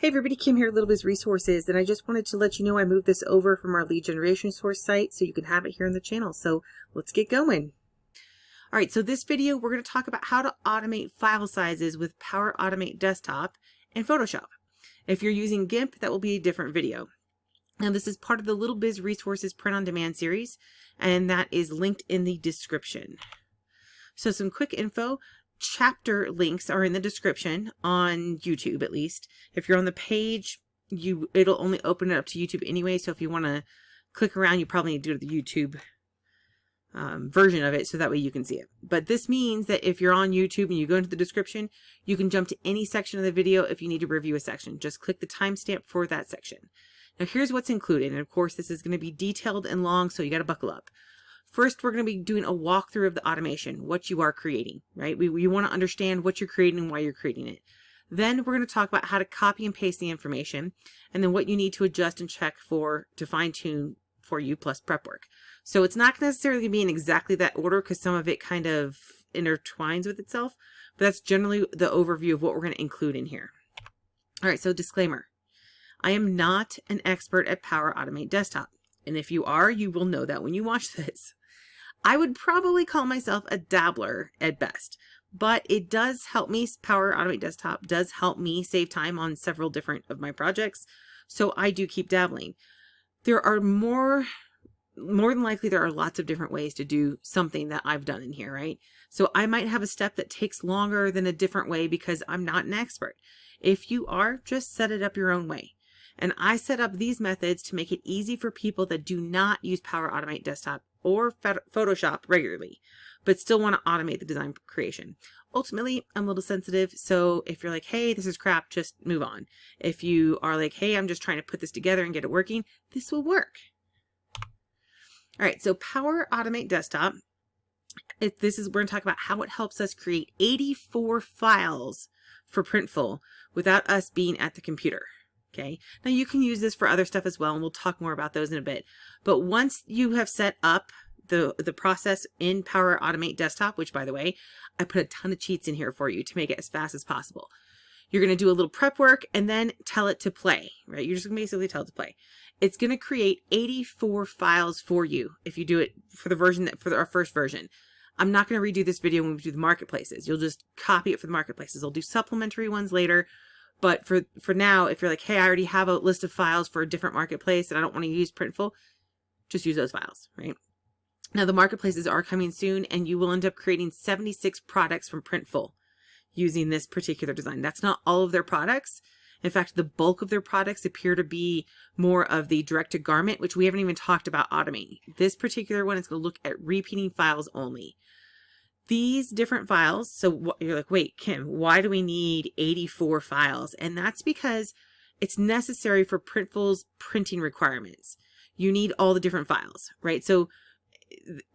Hey everybody, Kim here at Little Biz Resources, and I just wanted to let you know I moved this over from our lead generation source site so you can have it here on the channel. So let's get going. All right, so this video we're going to talk about how to automate file sizes with Power Automate Desktop and Photoshop. If you're using Gimp, that will be a different video. Now this is part of the Little Biz Resources print on demand series, and that is linked in the description. So some quick info. Chapter links are in the description on YouTube, at least. If you're on the page, it'll only open it up to YouTube anyway. So if you want to click around, you probably need to do the YouTube version of it so that way you can see it. But this means that if you're on YouTube and you go into the description, you can jump to any section of the video if you need to review a section. Just click the timestamp for that section. Now here's what's included. And of course, this is going to be detailed and long, so you got to buckle up. First, we're going to be doing a walkthrough of the automation, what you are creating, right? We want to understand what you're creating and why you're creating it. Then we're going to talk about how to copy and paste the information, and then what you need to adjust and check for to fine tune for you, plus prep work. So it's not necessarily going to be in exactly that order because some of it kind of intertwines with itself, but that's generally the overview of what we're going to include in here. All right, so disclaimer. I am not an expert at Power Automate Desktop, and if you are, you will know that when you watch this. I would probably call myself a dabbler at best, but it does help me. Power Automate Desktop does help me save time on several different of my projects, so I do keep dabbling. There are more than likely there are lots of different ways to do something that I've done in here, right? So I might have a step that takes longer than a different way because I'm not an expert. If you are, just set it up your own way. And I set up these methods to make it easy for people that do not use Power Automate Desktop or Photoshop regularly, but still want to automate the design creation. Ultimately, I'm a little sensitive, so if you're like, hey, this is crap, just move on. If you are like, hey, I'm just trying to put this together and get it working, this will work. All right, so Power Automate Desktop, we're going to talk about how it helps us create 84 files for Printful without us being at the computer. Okay. Now you can use this for other stuff as well, and we'll talk more about those in a bit. But once you have set up the process in Power Automate Desktop, which by the way, I put a ton of cheats in here for you to make it as fast as possible. You're going to do a little prep work and then tell it to play, right? You're just going to basically tell it to play. It's going to create 84 files for you if you do it for the version for our first version. I'm not going to redo this video when we do the marketplaces. You'll just copy it for the marketplaces. I'll do supplementary ones later. But for now, if you're like, hey, I already have a list of files for a different marketplace and I don't want to use Printful, just use those files, right? Now the marketplaces are coming soon, and you will end up creating 76 products from Printful using this particular design. That's not all of their products. In fact, the bulk of their products appear to be more of the direct to garment, which we haven't even talked about automating. This particular one is going to look at repeating files only. These different files, so you're like, wait, Kim, why do we need 84 files? And that's because it's necessary for Printful's printing requirements. You need all the different files, right? So,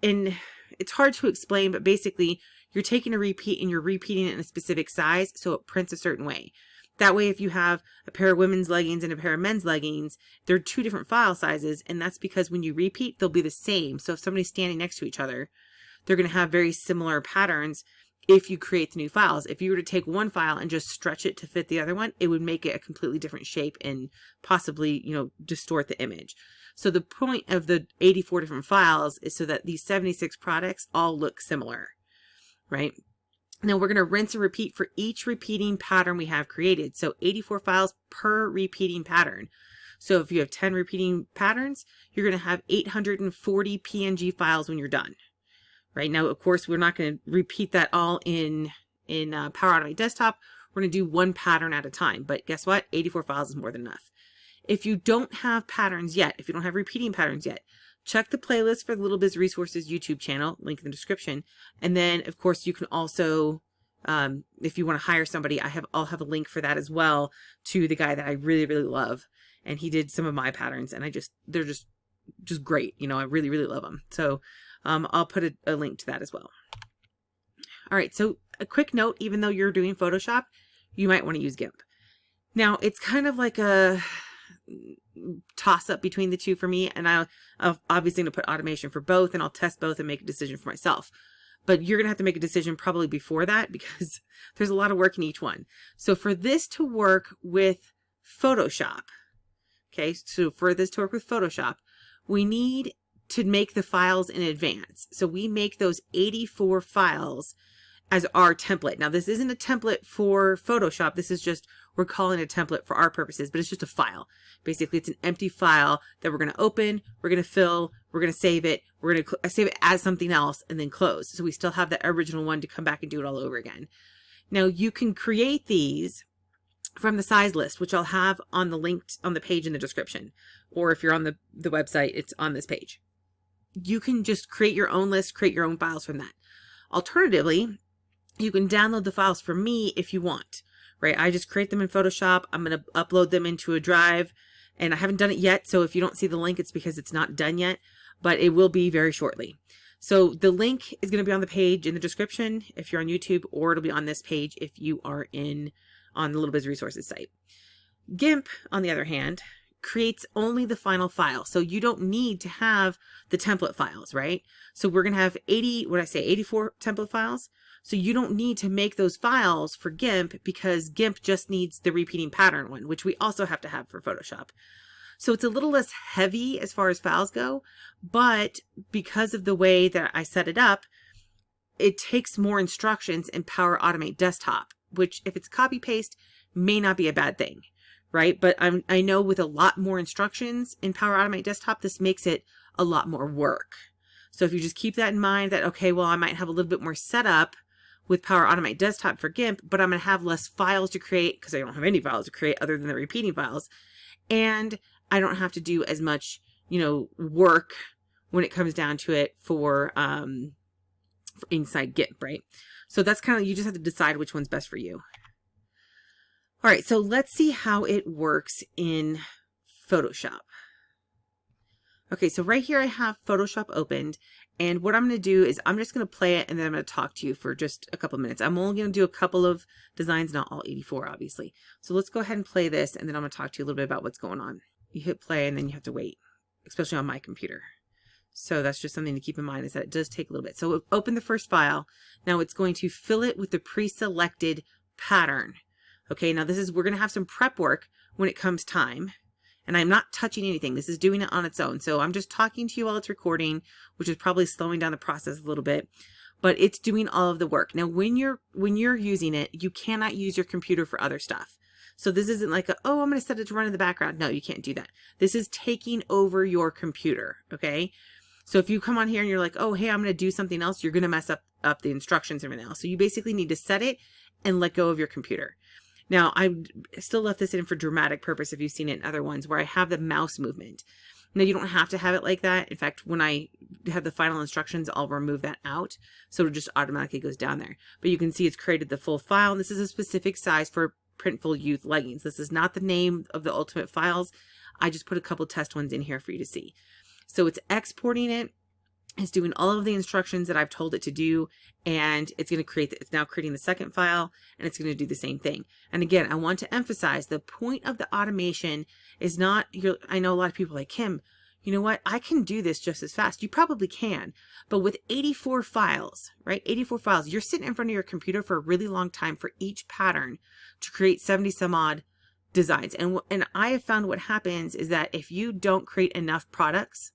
and it's hard to explain, but basically you're taking a repeat and you're repeating it in a specific size so it prints a certain way. That way, if you have a pair of women's leggings and a pair of men's leggings, they're two different file sizes, and that's because when you repeat, they'll be the same. So if somebody's standing next to each other, they're going to have very similar patterns if you create the new files. If you were to take one file and just stretch it to fit the other one, it would make it a completely different shape and possibly, distort the image. So the point of the 84 different files is so that these 76 products all look similar, right? Now we're going to rinse and repeat for each repeating pattern we have created. So 84 files per repeating pattern. So if you have 10 repeating patterns, you're going to have 840 PNG files when you're done. Right now, of course, we're not going to repeat that all in Power Automate Desktop. We're going to do one pattern at a time. But guess what? 84 files is more than enough. If you don't have patterns yet, if you don't have repeating patterns yet, check the playlist for the Little Biz Resources YouTube channel, link in the description. And then, of course, you can also, if you want to hire somebody, I'll have a link for that as well to the guy that I really, really love. And he did some of my patterns, and they're just great. I really, really love them. So I'll put a link to that as well. All right, so a quick note, even though you're doing Photoshop, you might want to use Gimp. Now, it's kind of like a toss-up between the two for me, and I'm obviously going to put automation for both, and I'll test both and make a decision for myself. But you're going to have to make a decision probably before that because there's a lot of work in each one. So for this to work with Photoshop. Okay, so for this to work with Photoshop, we need to make the files in advance. So we make those 84 files as our template. Now, this isn't a template for Photoshop. This is just, we're calling it a template for our purposes, but it's just a file. Basically, it's an empty file that we're going to open, we're going to fill, we're going to save it, we're going to save it as something else, and then close. So we still have the original one to come back and do it all over again. Now, you can create these from the size list, which I'll have on the link on the page in the description. Or if you're on the website, it's on this page. You can just create your own list, create your own files from that. Alternatively, you can download the files from me if you want, right? I just create them in Photoshop. I'm going to upload them into a drive, and I haven't done it yet. So if you don't see the link, it's because it's not done yet, but it will be very shortly. So the link is going to be on the page in the description if you're on YouTube, or it'll be on this page if you are on the Little Biz Resources site. Gimp, on the other hand, creates only the final file. So you don't need to have the template files, right? So we're going to have 84 template files. So you don't need to make those files for Gimp because Gimp just needs the repeating pattern one, which we also have to have for Photoshop. So it's a little less heavy as far as files go, but because of the way that I set it up, it takes more instructions in Power Automate Desktop, which if it's copy paste may not be a bad thing, right? But I know with a lot more instructions in Power Automate Desktop, this makes it a lot more work. So if you just keep that in mind that, okay, well, I might have a little bit more setup with Power Automate Desktop for Gimp, but I'm going to have less files to create because I don't have any files to create other than the repeating files. And I don't have to do as much, work when it comes down to it for inside Gimp, right? So that's kind of, you just have to decide which one's best for you. All right, so let's see how it works in Photoshop. Okay, so right here I have Photoshop opened, and what I'm going to do is I'm just going to play it, and then I'm going to talk to you for just a couple minutes. I'm only going to do a couple of designs, not all 84, obviously. So let's go ahead and play this, and then I'm going to talk to you a little bit about what's going on. You hit play, and then you have to wait, especially on my computer. So that's just something to keep in mind, is that it does take a little bit. So open the first file. Now it's going to fill it with the pre-selected pattern. Okay, now we're going to have some prep work when it comes time. And I'm not touching anything. This is doing it on its own. So I'm just talking to you while it's recording, which is probably slowing down the process a little bit. But it's doing all of the work. Now, when you're using it, you cannot use your computer for other stuff. So this isn't like, oh, I'm going to set it to run in the background. No, you can't do that. This is taking over your computer, okay? So if you come on here and you're like, oh, hey, I'm going to do something else, you're going to mess up the instructions and everything else. So you basically need to set it and let go of your computer. Now, I still left this in for dramatic purpose if you've seen it in other ones where I have the mouse movement. Now, you don't have to have it like that. In fact, when I have the final instructions, I'll remove that out. So it just automatically goes down there. But you can see it's created the full file. And this is a specific size for Printful Youth leggings. This is not the name of the ultimate files. I just put a couple test ones in here for you to see. So it's exporting it. It's doing all of the instructions that I've told it to do, and it's going to it's now creating the second file, and it's going to do the same thing. And again, I want to emphasize the point of the automation is not, I know a lot of people are like, Kim, you know what? I can do this just as fast. You probably can, but with 84 files, right? 84 files, you're sitting in front of your computer for a really long time for each pattern to create 70 some odd designs. And I have found what happens is that if you don't create enough products,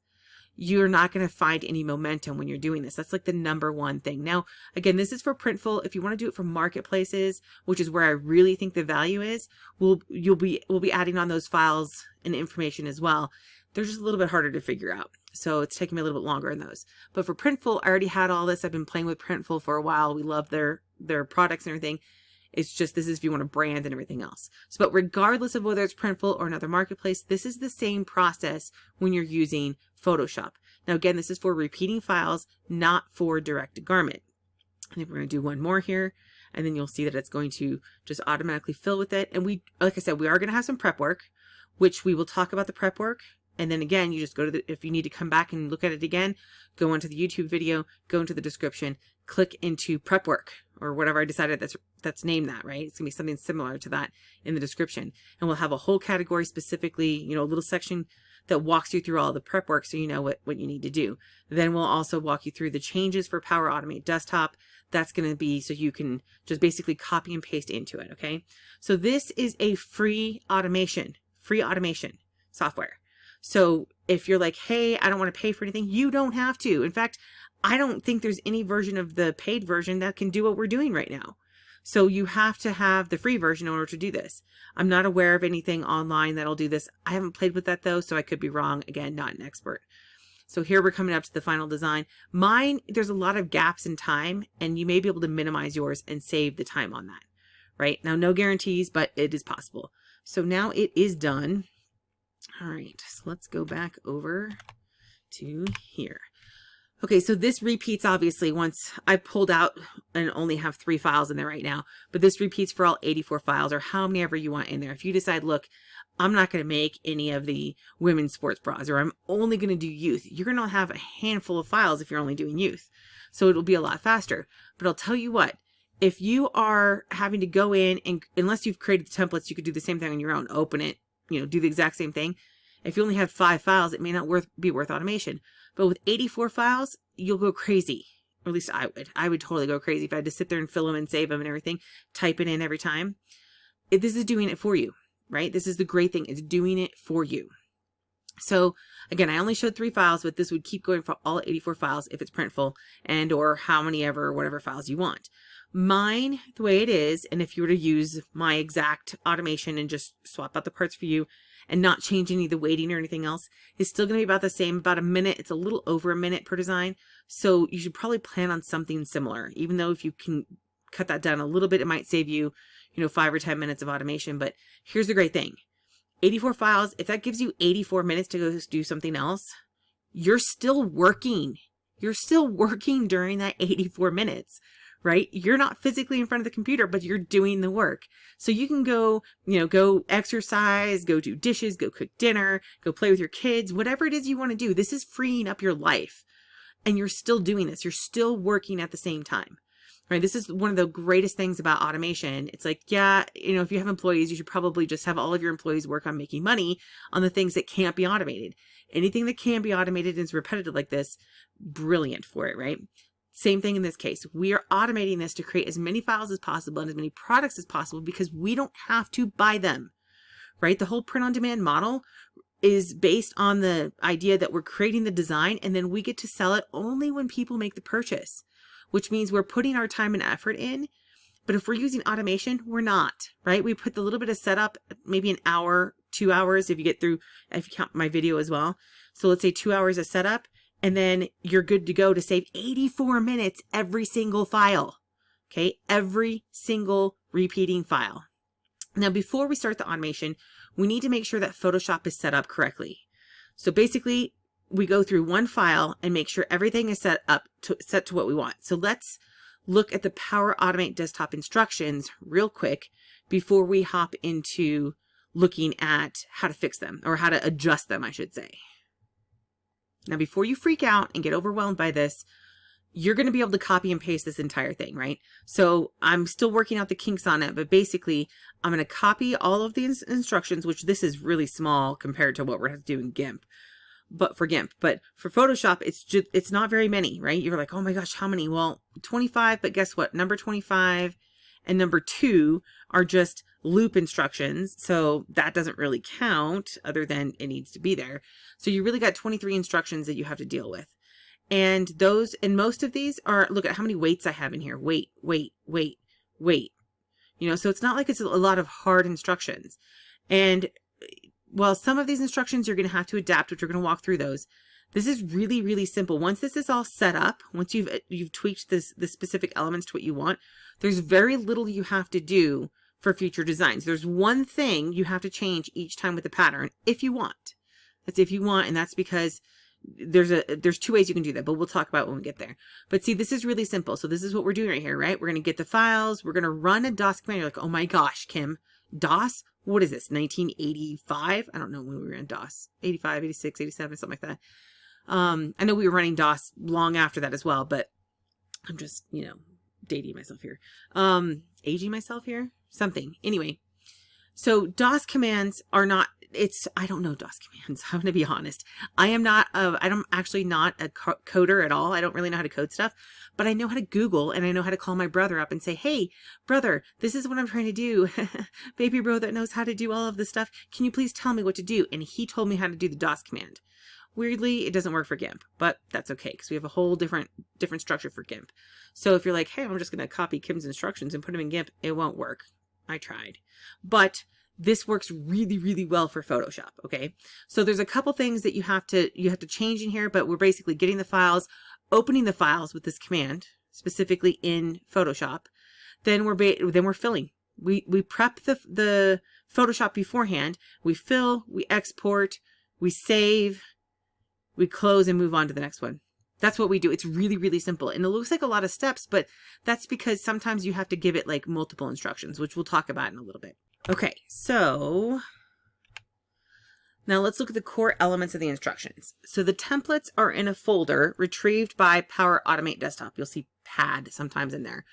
you're not going to find any momentum when you're doing this. That's like the number one thing. Now, again, this is for Printful. If you want to do it for marketplaces, which is where I really think the value is, we'll be adding on those files and information as well. They're just a little bit harder to figure out. So it's taking me a little bit longer in those. But for Printful, I already had all this. I've been playing with Printful for a while. We love their products and everything. It's just, this is if you want to brand and everything else. So, but regardless of whether it's Printful or another marketplace, this is the same process when you're using Photoshop. Now, again, this is for repeating files, not for direct to garment. I think we're going to do one more here, and then you'll see that it's going to just automatically fill with it. And like I said, we are going to have some prep work, which we will talk about the prep work. And then again, you just go to if you need to come back and look at it again, go into the YouTube video, go into the description, click into prep work or whatever I decided that's named that, right? It's gonna be something similar to that in the description. And we'll have a whole category specifically, a little section that walks you through all the prep work so you know what you need to do. Then we'll also walk you through the changes for Power Automate Desktop. That's going to be so you can just basically copy and paste into it, okay? So this is a free automation software. So if you're like, hey, I don't want to pay for anything, you don't have to. In fact, I don't think there's any version of the paid version that can do what we're doing right now. So you have to have the free version in order to do this. I'm not aware of anything online that'll do this. I haven't played with that though, so I could be wrong. Again, not an expert. So here we're coming up to the final design. Mine, there's a lot of gaps in time, and you may be able to minimize yours and save the time on that, right? Now, no guarantees, but it is possible. So now it is done. All right, so let's go back over to here. Okay, so this repeats obviously once I pulled out and only have 3 files in there right now, but this repeats for all 84 files or how many ever you want in there. If you decide, look, I'm not going to make any of the women's sports bras, or I'm only going to do youth, you're going to have a handful of files if you're only doing youth. So it'll be a lot faster. But I'll tell you what, if you are having to go in and unless you've created the templates, you could do the same thing on your own, open it, do the exact same thing. If you only have 5 files, it may not be worth automation. But with 84 files, you'll go crazy. Or at least I would. I would totally go crazy if I had to sit there and fill them and save them and everything, type it in every time. This is doing it for you, right? This is the great thing. It's doing it for you. So again, I only showed 3 files, but this would keep going for all 84 files if it's Printful and or how many ever, whatever files you want. Mine, the way it is, and if you were to use my exact automation and just swap out the parts for you and not change any of the weighting or anything else, is still going to be about the same, about a minute. It's a little over a minute per design. So you should probably plan on something similar, even though if you can cut that down a little bit, it might save you, 5 or 10 minutes of automation. But here's the great thing. 84 files, if that gives you 84 minutes to go do something else, you're still working. You're still working during that 84 minutes, right? You're not physically in front of the computer, but you're doing the work. So you can go, go exercise, go do dishes, go cook dinner, go play with your kids, whatever it is you want to do. This is freeing up your life. And you're still doing this. You're still working at the same time. Right? This is one of the greatest things about automation. It's like, yeah, if you have employees, you should probably just have all of your employees work on making money on the things that can't be automated. Anything that can be automated and is repetitive like this, brilliant for it, right? Same thing in this case. We are automating this to create as many files as possible and as many products as possible because we don't have to buy them, right? The whole print-on-demand model is based on the idea that we're creating the design and then we get to sell it only when people make the purchase, which means we're putting our time and effort in. But if we're using automation, we're not, right? We put the little bit of setup, maybe an hour, 2 hours if you count my video as well. So let's say 2 hours of setup, and then you're good to go to save 84 minutes every single file, okay? Every single repeating file. Now, before we start the automation, we need to make sure that Photoshop is set up correctly. So basically, we go through one file and make sure everything is set to what we want. So let's look at the Power Automate Desktop instructions real quick before we hop into looking at how to fix them, or how to adjust them, I should say. Now, before you freak out and get overwhelmed by this, you're going to be able to copy and paste this entire thing, right? So I'm still working out the kinks on it, but basically I'm going to copy all of these instructions, which this is really small compared to what we're going to do in Gimp. But for Photoshop, it's not very many, right? You're like, oh my gosh, how many? Well, 25, but guess what? Number 25 and number 2 are just loop instructions. So that doesn't really count other than it needs to be there. So you really got 23 instructions that you have to deal with. And most of these are, look at how many weights I have in here. Weight. So it's not like it's a lot of hard instructions. And while some of these instructions you're going to have to adapt, which we're going to walk through those, this is really, really simple. Once this is all set up, once you've tweaked the specific elements to what you want, there's very little you have to do for future designs. There's one thing you have to change each time with the pattern if you want. That's if you want, and that's because there's 2 ways you can do that, but we'll talk about it when we get there. But see, this is really simple. So this is what we're doing right here, right? We're going to get the files. We're going to run a DOS command. You're like, oh my gosh, Kim, DOS? What is this, 1985? I don't know when we were in DOS. 85, 86, 87, something like that. I know we were running DOS long after that as well, but I'm just, dating myself here. Aging myself here? Something. Anyway, so DOS commands are not I don't know DOS commands. I'm going to be honest. I'm actually not a coder at all. I don't really know how to code stuff, but I know how to Google, and I know how to call my brother up and say, hey, brother, this is what I'm trying to do. Baby bro that knows how to do all of this stuff. Can you please tell me what to do? And he told me how to do the DOS command. Weirdly, it doesn't work for Gimp, but that's okay because we have a whole different structure for Gimp. So if you're like, hey, I'm just going to copy Kim's instructions and put them in Gimp, it won't work. I tried. But this works really, really well for Photoshop, okay? So there's a couple things that you have to change in here, but we're basically getting the files, opening the files with this command, specifically in Photoshop. Then we're filling. We prep the Photoshop beforehand. We fill, we export, we save, we close, and move on to the next one. That's what we do. It's really, really simple. And it looks like a lot of steps, but that's because sometimes you have to give it like multiple instructions, which we'll talk about in a little bit. Okay, so now let's look at the core elements of the instructions. So the templates are in a folder retrieved by Power Automate Desktop. You'll see pad sometimes in there.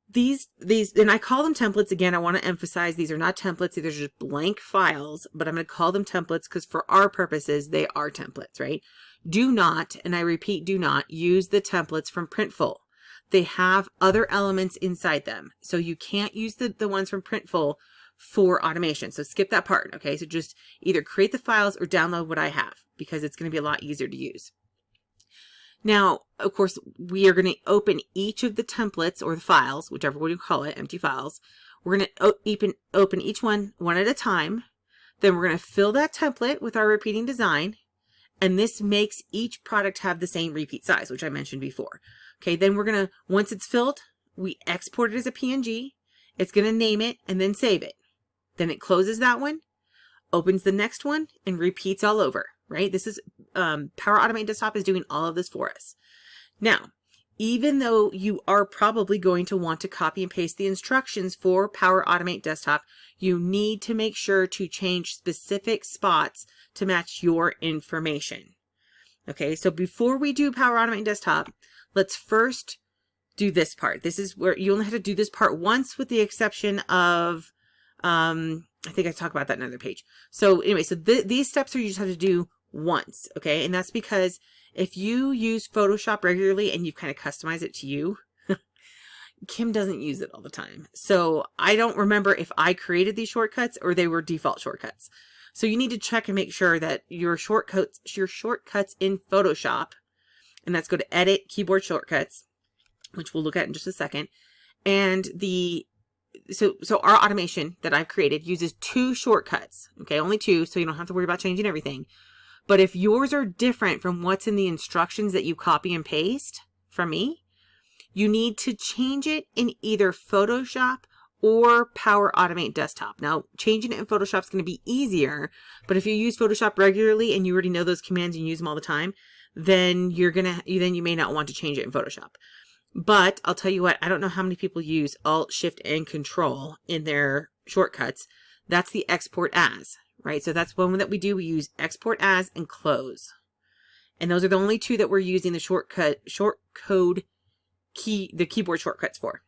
These, and I call them templates. Again, I want to emphasize these are not templates. These are just blank files, but I'm going to call them templates because for our purposes, they are templates, right? Do not, and I repeat, do not use the templates from Printful. They have other elements inside them. So you can't use the ones from Printful for automation. So skip that part, okay? So just either create the files or download what I have because it's going to be a lot easier to use. Now, of course, we are going to open each of the templates or the files, whichever one you call it, empty files. We're going to open each one at a time. Then we're going to fill that template with our repeating design. And this makes each product have the same repeat size, which I mentioned before. Okay, then we're going to, once it's filled, we export it as a PNG. It's going to name it and then save it. Then it closes that one, opens the next one, and repeats all over, right? This is, Power Automate Desktop is doing all of this for us. Now, even though you are probably going to want to copy and paste the instructions for Power Automate Desktop, you need to make sure to change specific spots to match your information. Okay, so before we do Power Automate Desktop, let's first do this part. This is where you only have to do this part once with the exception of, I think I talk about that in another page. So anyway, so these steps are you just have to do once, okay? And that's because if you use Photoshop regularly and you kind of customize it to you, Kim doesn't use it all the time. So I don't remember if I created these shortcuts or they were default shortcuts. So you need to check and make sure that your shortcuts in Photoshop, and that's go to Edit, Keyboard Shortcuts, which we'll look at in just a second. And so our automation that I've created uses 2 shortcuts, okay, only 2, so you don't have to worry about changing everything. But if yours are different from what's in the instructions that you copy and paste from me, you need to change it in either Photoshop or Power Automate Desktop. Now, changing it in Photoshop is going to be easier, but if you use Photoshop regularly and you already know those commands and you use them all the time, then you may not want to change it in Photoshop. But I'll tell you what, I don't know how many people use Alt, Shift, and Control in their shortcuts. That's the export as, right? So that's one that we do. We use export as and close. And those are the only 2 that we're using the shortcode the keyboard shortcuts for.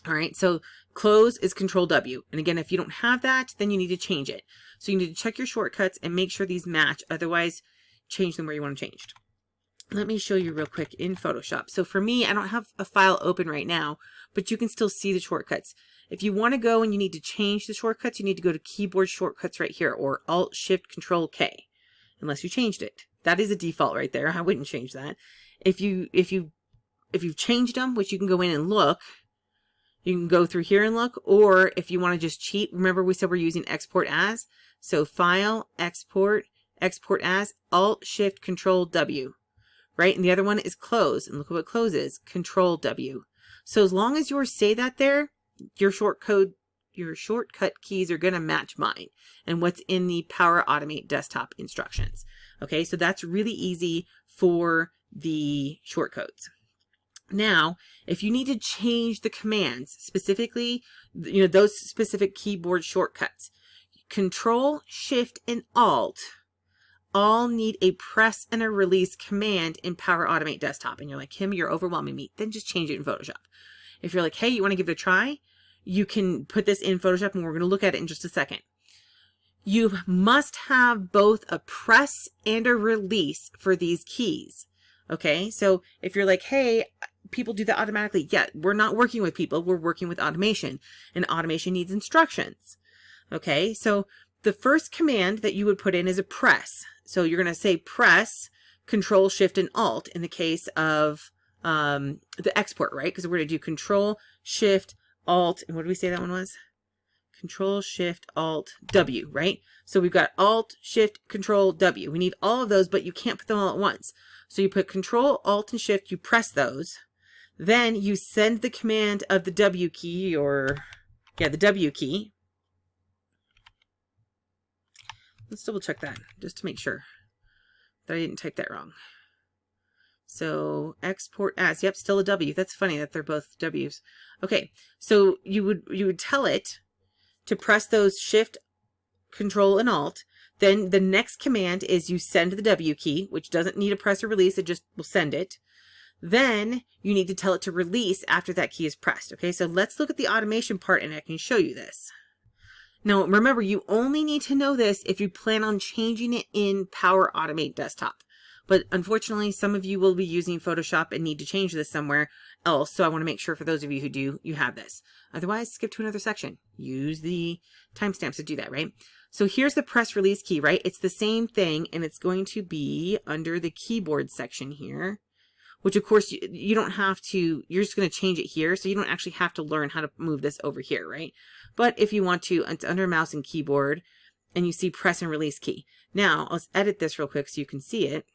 All right, so close is Control W. And again, if you don't have that, then you need to change it. So you need to check your shortcuts and make sure these match. Otherwise, change them where you want them changed. Let me show you real quick in Photoshop. So for me, I don't have a file open right now, but you can still see the shortcuts. If you want to go and you need to change the shortcuts, you need to go to Keyboard Shortcuts right here, or Alt, Shift, Control, K, unless you changed it. That is a default right there. I wouldn't change that. If you've changed them, which you can go in and look, you can go through here and look, or if you want to just cheat, remember we said we're using export as. So File, Export, Export as, Alt, Shift, Control, W. Right? And the other one is close. And look what close is, Control W. So as long as yours say that there, your shortcut keys are going to match mine and what's in the Power Automate Desktop instructions. Okay, so that's really easy for the shortcodes. Now, if you need to change the commands, specifically, those specific keyboard shortcuts, Control, Shift, and Alt all need a press and a release command in Power Automate Desktop. And you're like, Kim, you're overwhelming me. Then just change it in Photoshop. If you're like, hey, you want to give it a try, you can put this in Photoshop, and we're going to look at it in just a second. you must have both a press and a release for these keys. Okay, so if you're like, hey, people do that automatically. Yeah, we're not working with people, we're working with automation, and automation needs instructions. Okay, so the first command that you would put in is a press. So you're going to say press, Control, Shift, and Alt in the case of the export, right? Because we're going to do Control, Shift, Alt, and what did we say that one was? Control, Shift, Alt, W, right? So we've got Alt, Shift, Control, W. We need all of those, but you can't put them all at once. So you put Control, Alt, and Shift, you press those. Then you send the command of the W key, or, yeah, the W key. Let's double check that just to make sure that I didn't type that wrong. So export as, yep, still a W. That's funny that they're both W's. Okay, so you would tell it to press those Shift, Control, and Alt. Then the next command is you send the W key, which doesn't need a press or release, it just will send it. Then you need to tell it to release after that key is pressed. Okay, so let's look at the automation part and I can show you this. Now, remember, you only need to know this if you plan on changing it in Power Automate Desktop. But unfortunately, some of you will be using Photoshop and need to change this somewhere else. So I want to make sure for those of you who do, you have this. Otherwise, skip to another section. Use the timestamps to do that, right? So here's the press release key, right? It's the same thing, and it's going to be under the keyboard section here, which of course you don't have to, you're just going to change it here. So you don't actually have to learn how to move this over here, right? But if you want to, it's under mouse and keyboard, and you see press and release key. Now, let's edit this real quick so you can see it.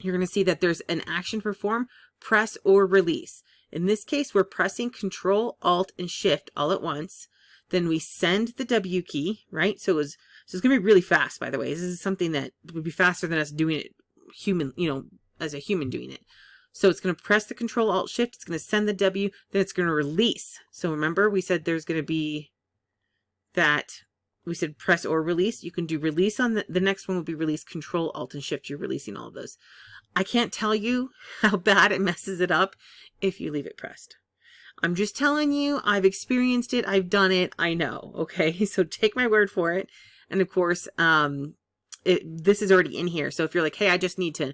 You're going to see that there's an action perform, press or release. In this case, we're pressing Control, Alt, and Shift all at once. Then we send the W key, right? So it's going to be really fast, by the way. This is something that would be faster than us doing it human, as a human doing it. So it's going to press the Control, Alt, Shift. It's going to send the W. Then it's going to release. So remember, we said there's going to be that. We said press or release. You can do release on the next one would be release, Control, Alt, and Shift. You're releasing all of those. I can't tell you how bad it messes it up if you leave it pressed. I'm just telling you, I've experienced it. I've done it. I know. Okay. So take my word for it. And of course, this is already in here. So if you're like, hey, I just need to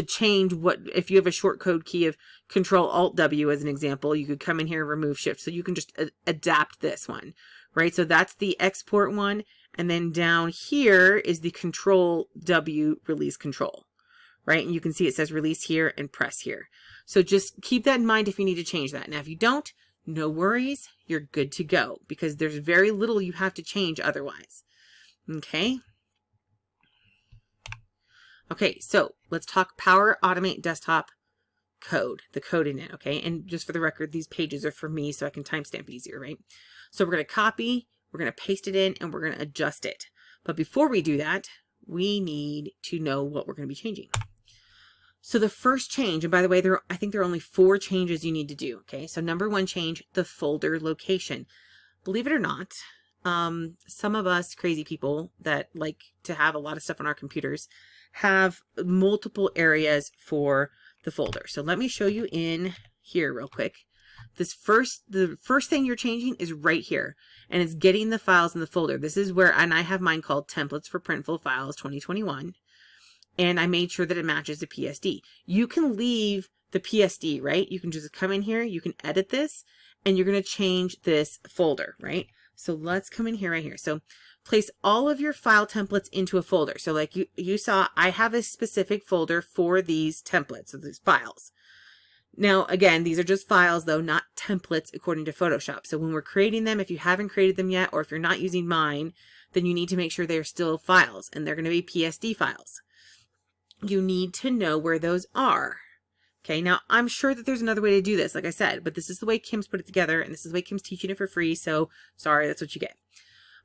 change if you have a short code key of Control, Alt, W as an example, you could come in here and remove Shift. So you can just adapt this one. Right, so that's the export one, and then down here is the Control W release control, right? And you can see it says release here and press here. So just keep that in mind if you need to change that. Now, if you don't, no worries, you're good to go because there's very little you have to change otherwise. Okay. Okay, so let's talk Power Automate Desktop code, the code in it, okay? And just for the record, these pages are for me so I can timestamp easier, right? So we're going to copy, we're going to paste it in, and we're going to adjust it. But before we do that, we need to know what we're going to be changing. So the first change, and by the way, I think there are only 4 changes you need to do, okay? So number 1 change, the folder location. Believe it or not, some of us crazy people that like to have a lot of stuff on our computers have multiple areas for the folder. So let me show you in here real quick. The first thing you're changing is right here, and it's getting the files in the folder. This is where, and I have mine called Templates for Printful Files 2021, and I made sure that it matches the PSD. You can leave the PSD, right? You can just come in here, you can edit this, and you're going to change this folder, right? So let's come in here right here. So place all of your file templates into a folder. So like you saw, I have a specific folder for these templates, so these files. Now, again, these are just files, though, not templates according to Photoshop. So when we're creating them, if you haven't created them yet, or if you're not using mine, then you need to make sure they're still files, and they're going to be PSD files. You need to know where those are. Okay, now I'm sure that there's another way to do this, like I said, but this is the way Kim's put it together, and this is the way Kim's teaching it for free, so sorry, that's what you get.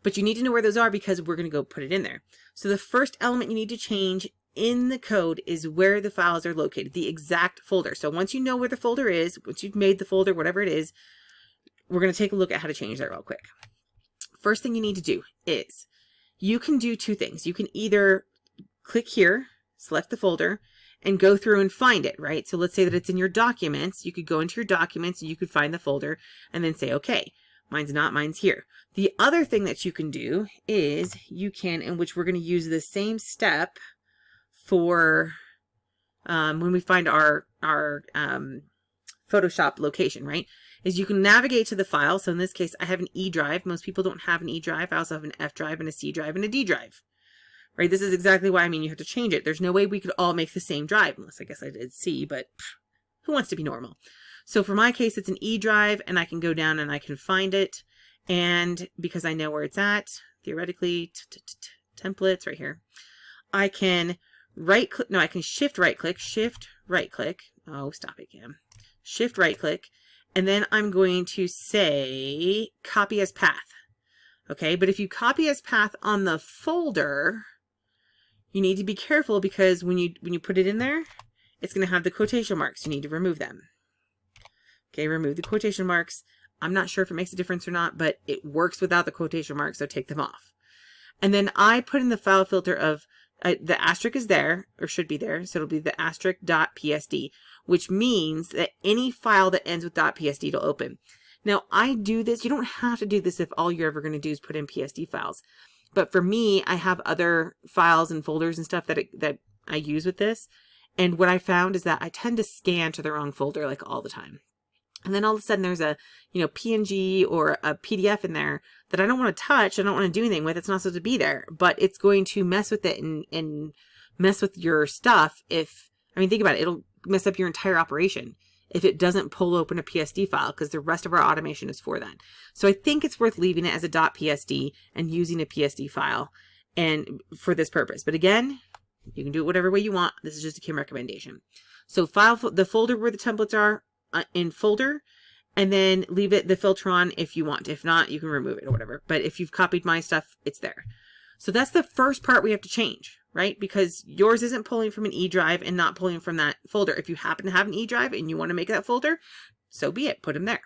But you need to know where those are because we're going to go put it in there. So the first element you need to change in the code is where the files are located, the exact folder. So once you know where the folder is, once you've made the folder, whatever it is, we're going to take a look at how to change that real quick. First thing you need to do is you can do 2 things. You can either click here, select the folder, and go through and find it, right? So let's say that it's in your documents. You could go into your documents and you could find the folder and then say, okay. Mine's not, mine's here. The other thing that you can do is you can, in which we're going to use the same step for when we find our Photoshop location, right? Is you can navigate to the file. So in this case, I have an E drive. Most people don't have an E drive. I also have an F drive and a C drive and a D drive, right? This is exactly why, I mean, you have to change it. There's no way we could all make the same drive, unless I guess I did C, but who wants to be normal? So for my case, it's an E drive, and I can go down and I can find it. And because I know where it's at, theoretically, templates right here, I can right click. No, I can shift right click. Oh, stop it, Cam. Shift right click. And then I'm going to say copy as path. Okay, but if you copy as path on the folder, you need to be careful, because when you put it in there, it's going to have the quotation marks. You need to remove them. Okay, remove the quotation marks. I'm not sure if it makes a difference or not, but it works without the quotation marks, so take them off. And then I put in the file filter of, the asterisk is there, or should be there, so it'll be the asterisk.psd, which means that any file that ends with .psd will open. Now, I do this, you don't have to do this if all you're ever going to do is put in PSD files. But for me, I have other files and folders and stuff that I use with this. And what I found is that I tend to scan to the wrong folder like all the time. And then all of a sudden there's a, PNG or a PDF in there that I don't want to touch. I don't want to do anything with. It's not supposed to be there, but it's going to mess with it and mess with your stuff. Think about it. It'll mess up your entire operation if it doesn't pull open a PSD file, because the rest of our automation is for that. So I think it's worth leaving it as a .psd and using a PSD file and for this purpose. But again, you can do it whatever way you want. This is just a Kim recommendation. So the folder where the templates are, in folder, and then leave the filter on if you want. If not, you can remove it or whatever. But if you've copied my stuff, it's there. So that's the first part we have to change, right? Because yours isn't pulling from an E drive and not pulling from that folder. If you happen to have an E drive and you want to make that folder, so be it. Put them there.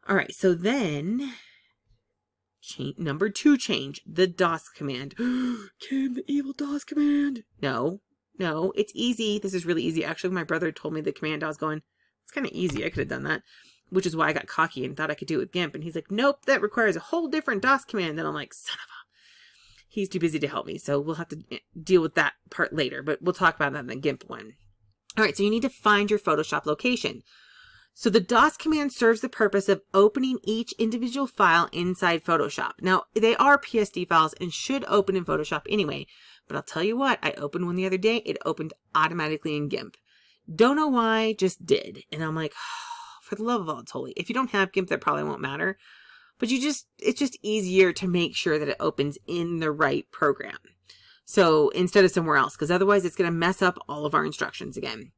All right. So then number 2 change, the DOS command. Kim, the evil DOS command. No, it's easy. This is really easy. Actually, my brother told me the command. I was going, it's kind of easy. I could have done that, which is why I got cocky and thought I could do it with Gimp. And he's like, nope, that requires a whole different DOS command. And I'm like, son of a. He's too busy to help me. So we'll have to deal with that part later, but we'll talk about that in the Gimp one. All right. So you need to find your Photoshop location. So the DOS command serves the purpose of opening each individual file inside Photoshop. Now, they are PSD files and should open in Photoshop anyway. But I'll tell you what, I opened one the other day. It opened automatically in Gimp. Don't know why, just did. And I'm like, oh, for the love of all that's holy. If you don't have Gimp, that probably won't matter. But it's just easier to make sure that it opens in the right program. So instead of somewhere else, because otherwise it's going to mess up all of our instructions again.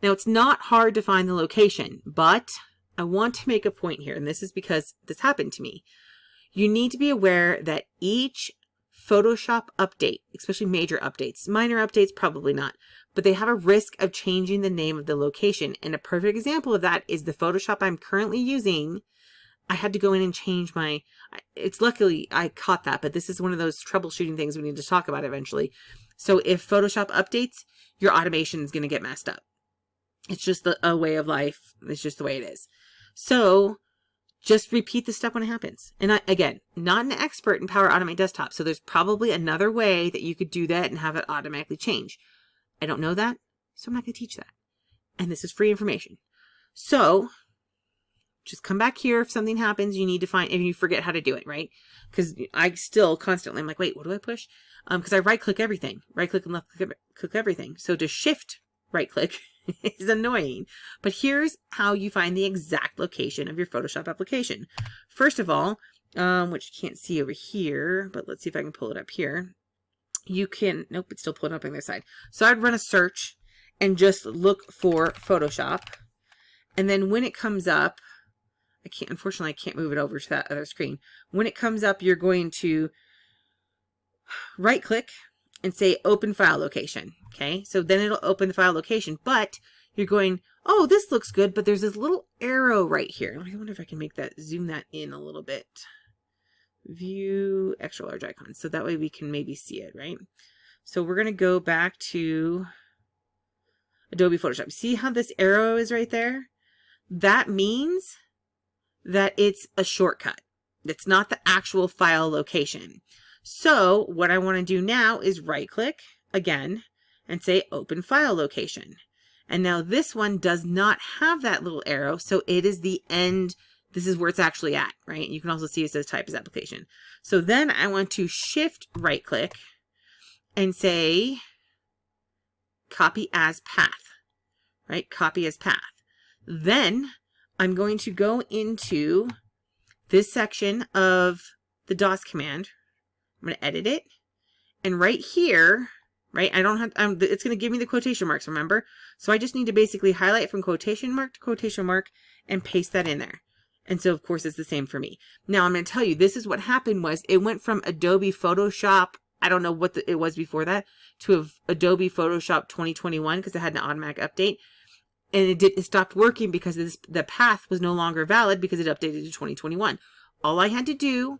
Now, it's not hard to find the location, but I want to make a point here. And this is because this happened to me. You need to be aware that each Photoshop update, especially major updates, minor updates, probably not, but they have a risk of changing the name of the location. And a perfect example of that is the Photoshop I'm currently using. I had to go in and change it's luckily I caught that, but this is one of those troubleshooting things we need to talk about eventually. So if Photoshop updates, your automation is going to get messed up. It's just a way of life. It's just the way it is. So just repeat the step when it happens. And again, not an expert in Power Automate Desktop, so there's probably another way that you could do that and have it automatically change. I don't know that, so I'm not going to teach that. And this is free information. So just come back here if something happens. You need to find, if you forget how to do it, right? Because I still constantly, I'm like, wait, what do I push? Because I right-click everything. Right-click and left-click everything. So to shift right-click is annoying. But here's how you find the exact location of your Photoshop application. First of all, which you can't see over here, but let's see if I can pull it up here. You can, nope, it's still pulling up on the other side. So I'd run a search and just look for Photoshop. And then when it comes up, unfortunately, I can't move it over to that other screen. When it comes up, you're going to right click and say open file location. Okay. So then it'll open the file location, but you're going, oh, this looks good, but there's this little arrow right here. I wonder if I can make that, zoom that in a little bit. View extra large icon. So that way we can maybe see it, right? So we're going to go back to Adobe Photoshop. See how this arrow is right there? That means that it's a shortcut. It's not the actual file location. So what I want to do now is right click again and say open file location. And now this one does not have that little arrow. So it is the end. This is where it's actually at, right? You can also see it says type as application. So then I want to shift right click and say copy as path, right? Copy as path. Then I'm going to go into this section of the DOS command. I'm going to edit it. And right here, right, I don't have, it's going to give me the quotation marks, remember? So I just need to basically highlight from quotation mark to quotation mark and paste that in there. And so, of course, it's the same for me. Now, I'm going to tell you, this is what happened was it went from Adobe Photoshop, I don't know what it was before that, to Adobe Photoshop 2021 because it had an automatic update. And it stopped working because the path was no longer valid because it updated to 2021. All I had to do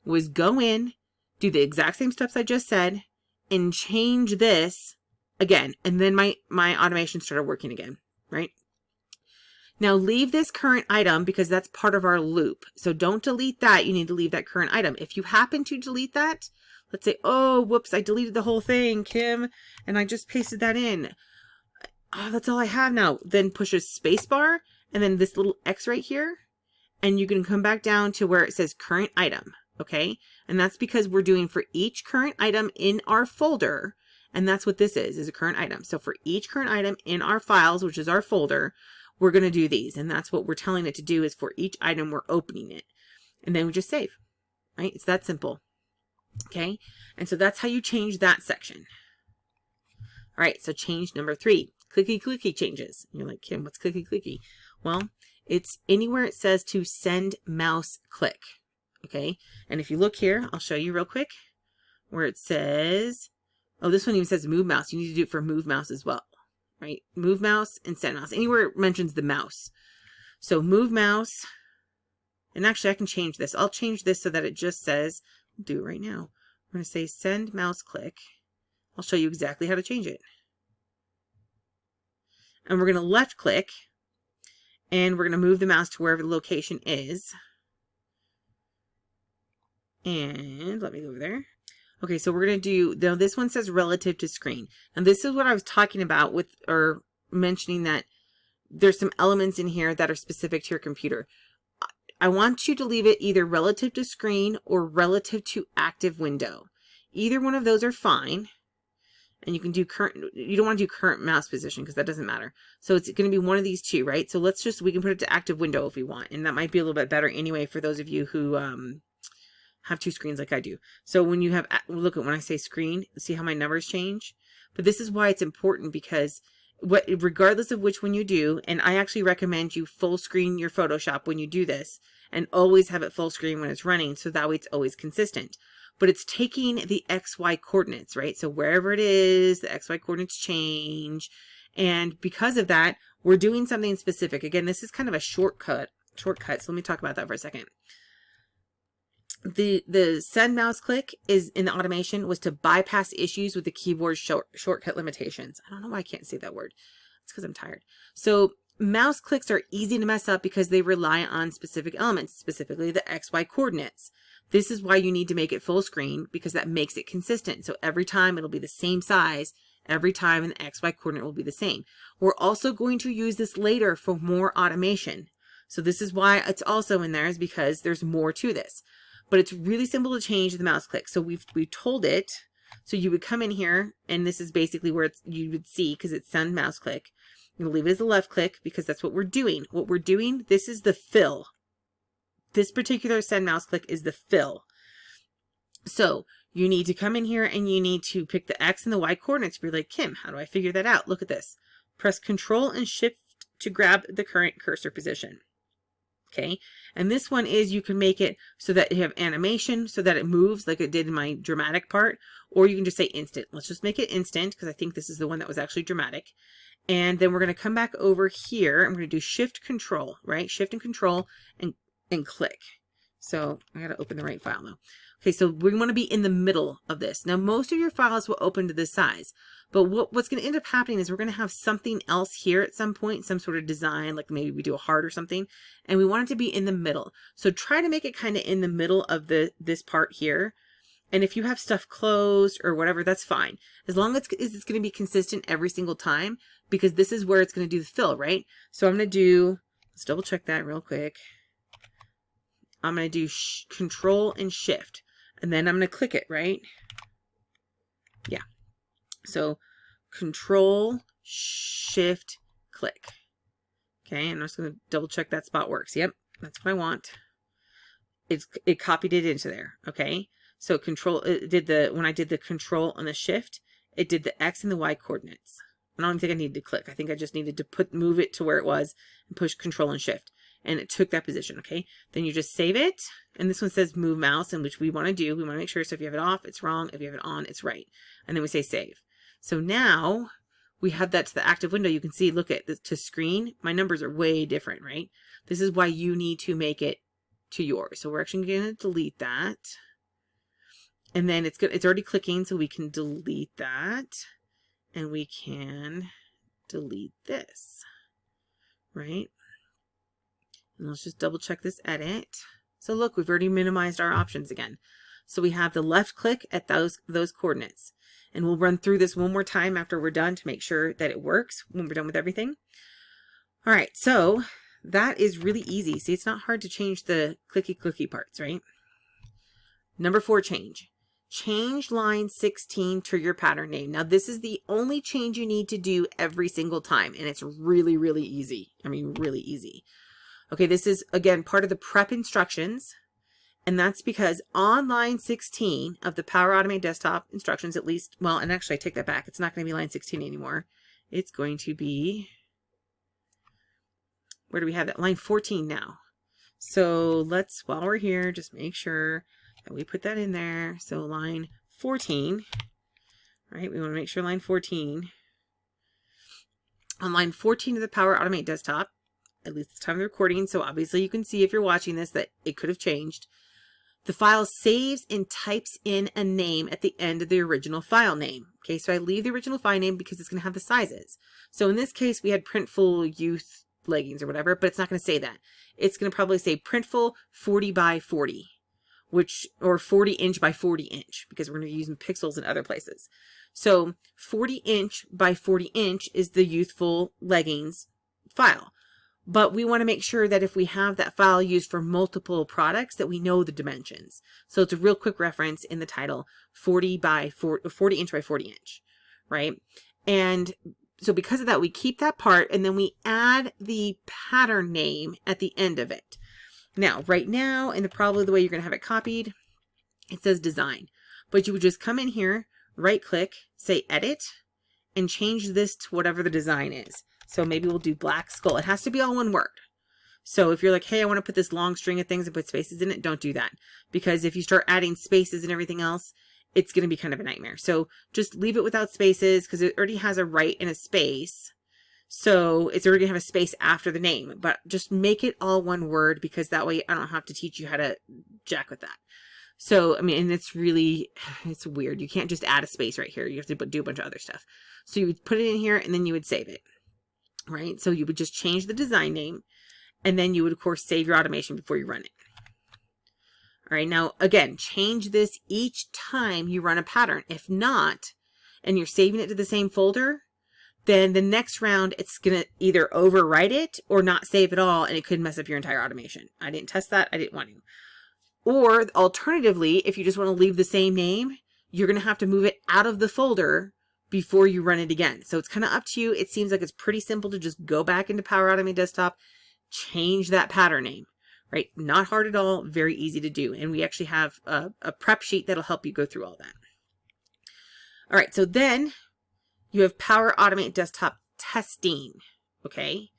was go in, do the exact same steps I just said, and change this again. And then my automation started working again, right? Now leave this current item because that's part of our loop. So don't delete that. You need to leave that current item. If you happen to delete that, let's say, oh, whoops, I deleted the whole thing, Kim, and I just pasted that in. Oh, that's all I have now. Then push a space bar and then this little X right here. And you can come back down to where it says current item. Okay. And that's because we're doing for each current item in our folder. And that's what this is a current item. So for each current item in our files, which is our folder, we're going to do these. And that's what we're telling it to do is for each item, we're opening it. And then we just save, right? It's that simple. Okay. And so that's how you change that section. All right. So change number 3, clicky clicky changes. And you're like, Kim, what's clicky clicky? Well, it's anywhere it says to send mouse click. Okay. And if you look here, I'll show you real quick where it says, oh, this one even says move mouse. You need to do it for move mouse as well, right? Move mouse and send mouse, anywhere it mentions the mouse. So move mouse. And actually I can change this. I'll change this so that it just says, I'll do it right now. We're going to say send mouse click. I'll show you exactly how to change it. And we're going to left click and we're going to move the mouse to wherever the location is. And let me go over there. Okay, so we're going to do, now this one says relative to screen. And this is what I was talking about with, or mentioning that there's some elements in here that are specific to your computer. I want you to leave it either relative to screen or relative to active window. Either one of those are fine. And you can do current, you don't want to do current mouse position because that doesn't matter. So it's going to be one of these two, right? So let's just, we can put it to active window if we want. And that might be a little bit better anyway for those of you who have 2 screens like I do. So when you have, look at when I say screen, see how my numbers change? But this is why it's important because regardless of which one you do, and I actually recommend you full screen your Photoshop when you do this and always have it full screen when it's running. So that way it's always consistent. But it's taking the XY coordinates, right? So wherever it is, the XY coordinates change. And because of that, we're doing something specific. Again, this is kind of a shortcut. So let me talk about that for a second. The send mouse click is in the automation was to bypass issues with the keyboard shortcut limitations. I don't know why I can't say that word. It's because I'm tired. So mouse clicks are easy to mess up because they rely on specific elements, specifically the XY coordinates. This is why you need to make it full screen because that makes it consistent. So every time it'll be the same size, every time an XY coordinate will be the same. We're also going to use this later for more automation. So this is why it's also in there is because there's more to this. But it's really simple to change the mouse click. So we've told it. So you would come in here and this is basically where you would see because it's send mouse click. You'll leave it as a left click because that's what we're doing. What we're doing, this is the fill. This particular send mouse click is the fill. So you need to come in here and you need to pick the X and the Y coordinates. You're like, Kim, how do I figure that out? Look at this. Press Control and Shift to grab the current cursor position. Okay. And this one is you can make it so that you have animation so that it moves like it did in my dramatic part, or you can just say instant. Let's just make it instant because I think this is the one that was actually dramatic. And then we're going to come back over here and we're going to do Shift Control, right? Shift and Control and click. So I got to open the right file now. Okay, so we want to be in the middle of this. Now, most of your files will open to this size, but what's going to end up happening is we're going to have something else here at some point, some sort of design, like maybe we do a heart or something, and we want it to be in the middle. So try to make it kind of in the middle of this part here. And if you have stuff closed or whatever, that's fine. As long as it's going to be consistent every single time, because this is where it's going to do the fill, right? So I'm going to do, let's double check that real quick. I'm going to do Control and Shift, and then I'm going to click it, right? Yeah. So Control, Shift, click. Okay, and I'm just going to double check that spot works. Yep, that's what I want. It copied it into there. Okay. So when I did the Control and the Shift, it did the X and the Y coordinates. I don't even think I needed to click. I think I just needed to move it to where it was and push Control and Shift. And it took that position, okay? Then you just save it. And this one says move mouse, and which we want to do. We want to make sure, so if you have it off, it's wrong. If you have it on, it's right. And then we say save. So now we have that to the active window. You can see, look at the to screen. My numbers are way different, right? This is why you need to make it to yours. So we're actually going to delete that. And then it's already clicking, so we can delete that. And we can delete this, right? And let's just double check this edit. So look, we've already minimized our options again. So we have the left click at those coordinates. And we'll run through this one more time after we're done to make sure that it works when we're done with everything. All right, so that is really easy. See, it's not hard to change the clicky parts, right? Number 4 change. Change line 16 to your pattern name. Now, this is the only change you need to do every single time, and it's really, really easy. I mean, really easy. Okay, this is, again, part of the prep instructions, and that's because on line 16 of the Power Automate Desktop instructions, at least, well, and actually I take that back. It's not going to be line 16 anymore. It's going to be, where do we have that? Line 14 now. So let's, while we're here, just make sure that we put that in there. So line 14, right? We want to make sure line 14. On line 14 of the Power Automate Desktop, at least it's time of the recording, so obviously you can see if you're watching this that it could have changed. The file saves and types in a name at the end of the original file name. Okay, so I leave the original file name because it's going to have the sizes. So in this case, we had Printful Youth Leggings or whatever, but it's not going to say that. It's going to probably say Printful 40 by 40. Or 40 inch by 40 inch, because we're going to be using pixels in other places. So 40 inch by 40 inch is the youthful leggings file. But we want to make sure that if we have that file used for multiple products, that we know the dimensions. So it's a real quick reference in the title, 40 inch by 40 inch, right? And so because of that, we keep that part, and then we add the pattern name at the end of it. Now, right now, and probably the way you're going to have it copied, it says design. But you would just come in here, right click, say edit, and change this to whatever the design is. So maybe we'll do black skull. It has to be all one word. So if you're like, hey, I want to put this long string of things and put spaces in it, don't do that. Because if you start adding spaces and everything else, it's going to be kind of a nightmare. So just leave it without spaces, because it already has a right and a space. So it's already going to have a space after the name, but just make it all one word, because that way I don't have to teach you how to jack with that. So, I mean, and it's weird. You can't just add a space right here. You have to do a bunch of other stuff. So you would put it in here, and then you would save it, right? So you would just change the design name, and then you would, of course, save your automation before you run it. All right, now, again, change this each time you run a pattern. If not, and you're saving it to the same folder, then the next round, it's going to either overwrite it or not save at all, and it could mess up your entire automation. I didn't test that. I didn't want to. Or alternatively, if you just want to leave the same name, you're going to have to move it out of the folder before you run it again. So it's kind of up to you. It seems like it's pretty simple to just go back into Power Automate Desktop, change that pattern name, right? Not hard at all. Very easy to do. And we actually have a prep sheet that'll help you go through all that. All right, so then you have Power Automate Desktop testing, okay?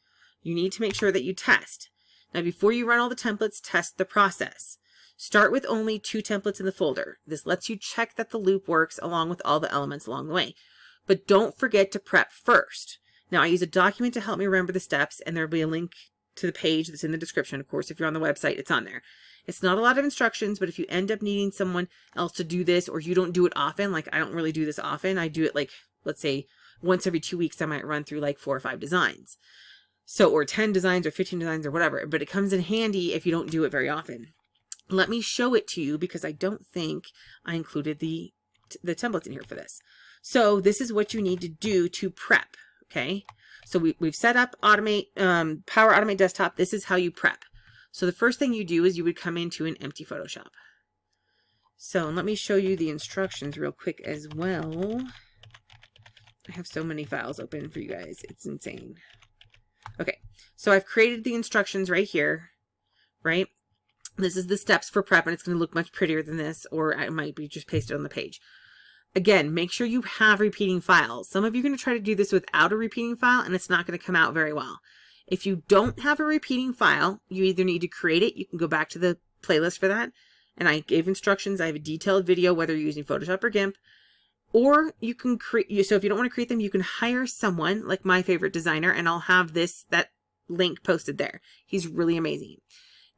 You need to make sure that you test. Now, before you run all the templates, test the process. Start with only 2 templates in the folder. This lets you check that the loop works along with all the elements along the way. But don't forget to prep first. Now, I use a document to help me remember the steps, and there'll be a link to the page that's in the description. Of course, if you're on the website, it's on there. It's not a lot of instructions, but if you end up needing someone else to do this, or you don't do it often, like I don't really do this often. I do it like, let's say once every 2 weeks, I might run through like 4 or 5 designs. So, or 10 designs or 15 designs or whatever, but it comes in handy if you don't do it very often. Let me show it to you because I don't think I included the templates in here for this. So this is what you need to do to prep. Okay. So we've set up Automate, Power Automate Desktop. This is how you prep. So the first thing you do is you would come into an empty Photoshop. So let me show you the instructions real quick as well. I have so many files open for you guys. It's insane. Okay. So I've created the instructions right here, right? This is the steps for prep, and it's going to look much prettier than this, or it might be just pasted on the page. Again, make sure you have repeating files. Some of you are going to try to do this without a repeating file, and it's not going to come out very well. If you don't have a repeating file, you either need to create it. You can go back to the playlist for that. And I gave instructions. I have a detailed video, whether you're using Photoshop or Gimp. Or you can create, so if you don't want to create them, you can hire someone like my favorite designer, and I'll have that link posted there. He's really amazing.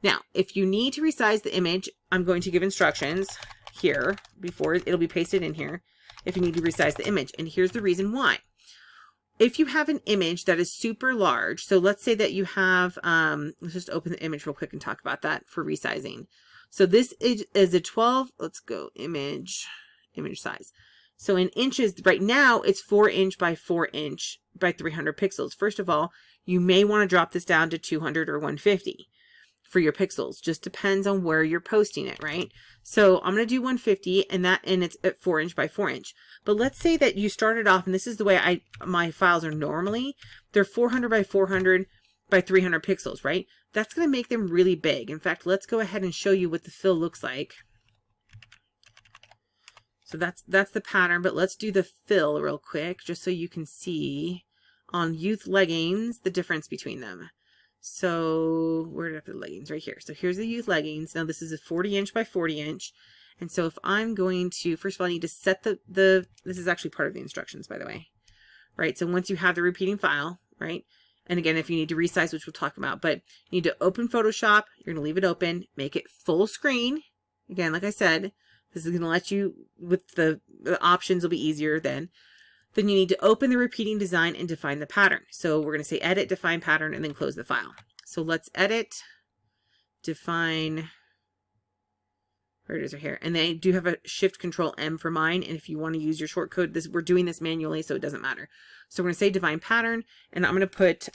Now, if you need to resize the image, I'm going to give instructions here before it'll be pasted in here if you need to resize the image. And here's the reason why. If you have an image that is super large, so let's say that you have, let's just open the image real quick and talk about that for resizing. So this is a 12, let's go image size. So in inches, right now it's 4 inch by 4 inch by 300 pixels. First of all, you may want to drop this down to 200 or 150. For your pixels. Just depends on where you're posting it, right? So I'm going to do 150, and it's at 4 inch by 4 inch. But let's say that you started off, and this is the way my files are normally. They're 400 by 400 by 300 pixels, right? That's going to make them really big. In fact, let's go ahead and show you what the fill looks like. So that's the pattern, but let's do the fill real quick, just so you can see on youth leggings the difference between them. So where did I put the leggings? Right here. So here's the youth leggings. Now this is a 40 inch by 40 inch. And so if I'm going to, first of all, I need to set this is actually part of the instructions, by the way, right? So once you have the repeating file, right? And again, if you need to resize, which we'll talk about, but you need to open Photoshop. You're going to leave it open, make it full screen. Again, like I said, this is going to let you, with the options will be easier then. Then you need to open the repeating design and define the pattern. So we're going to say edit, define pattern, and then close the file. So let's edit, define, where it is right here. And then I do have a Shift Control M for mine. And if you want to use your short code, we're doing this manually, so it doesn't matter. So we're going to say define pattern, and I'm going to put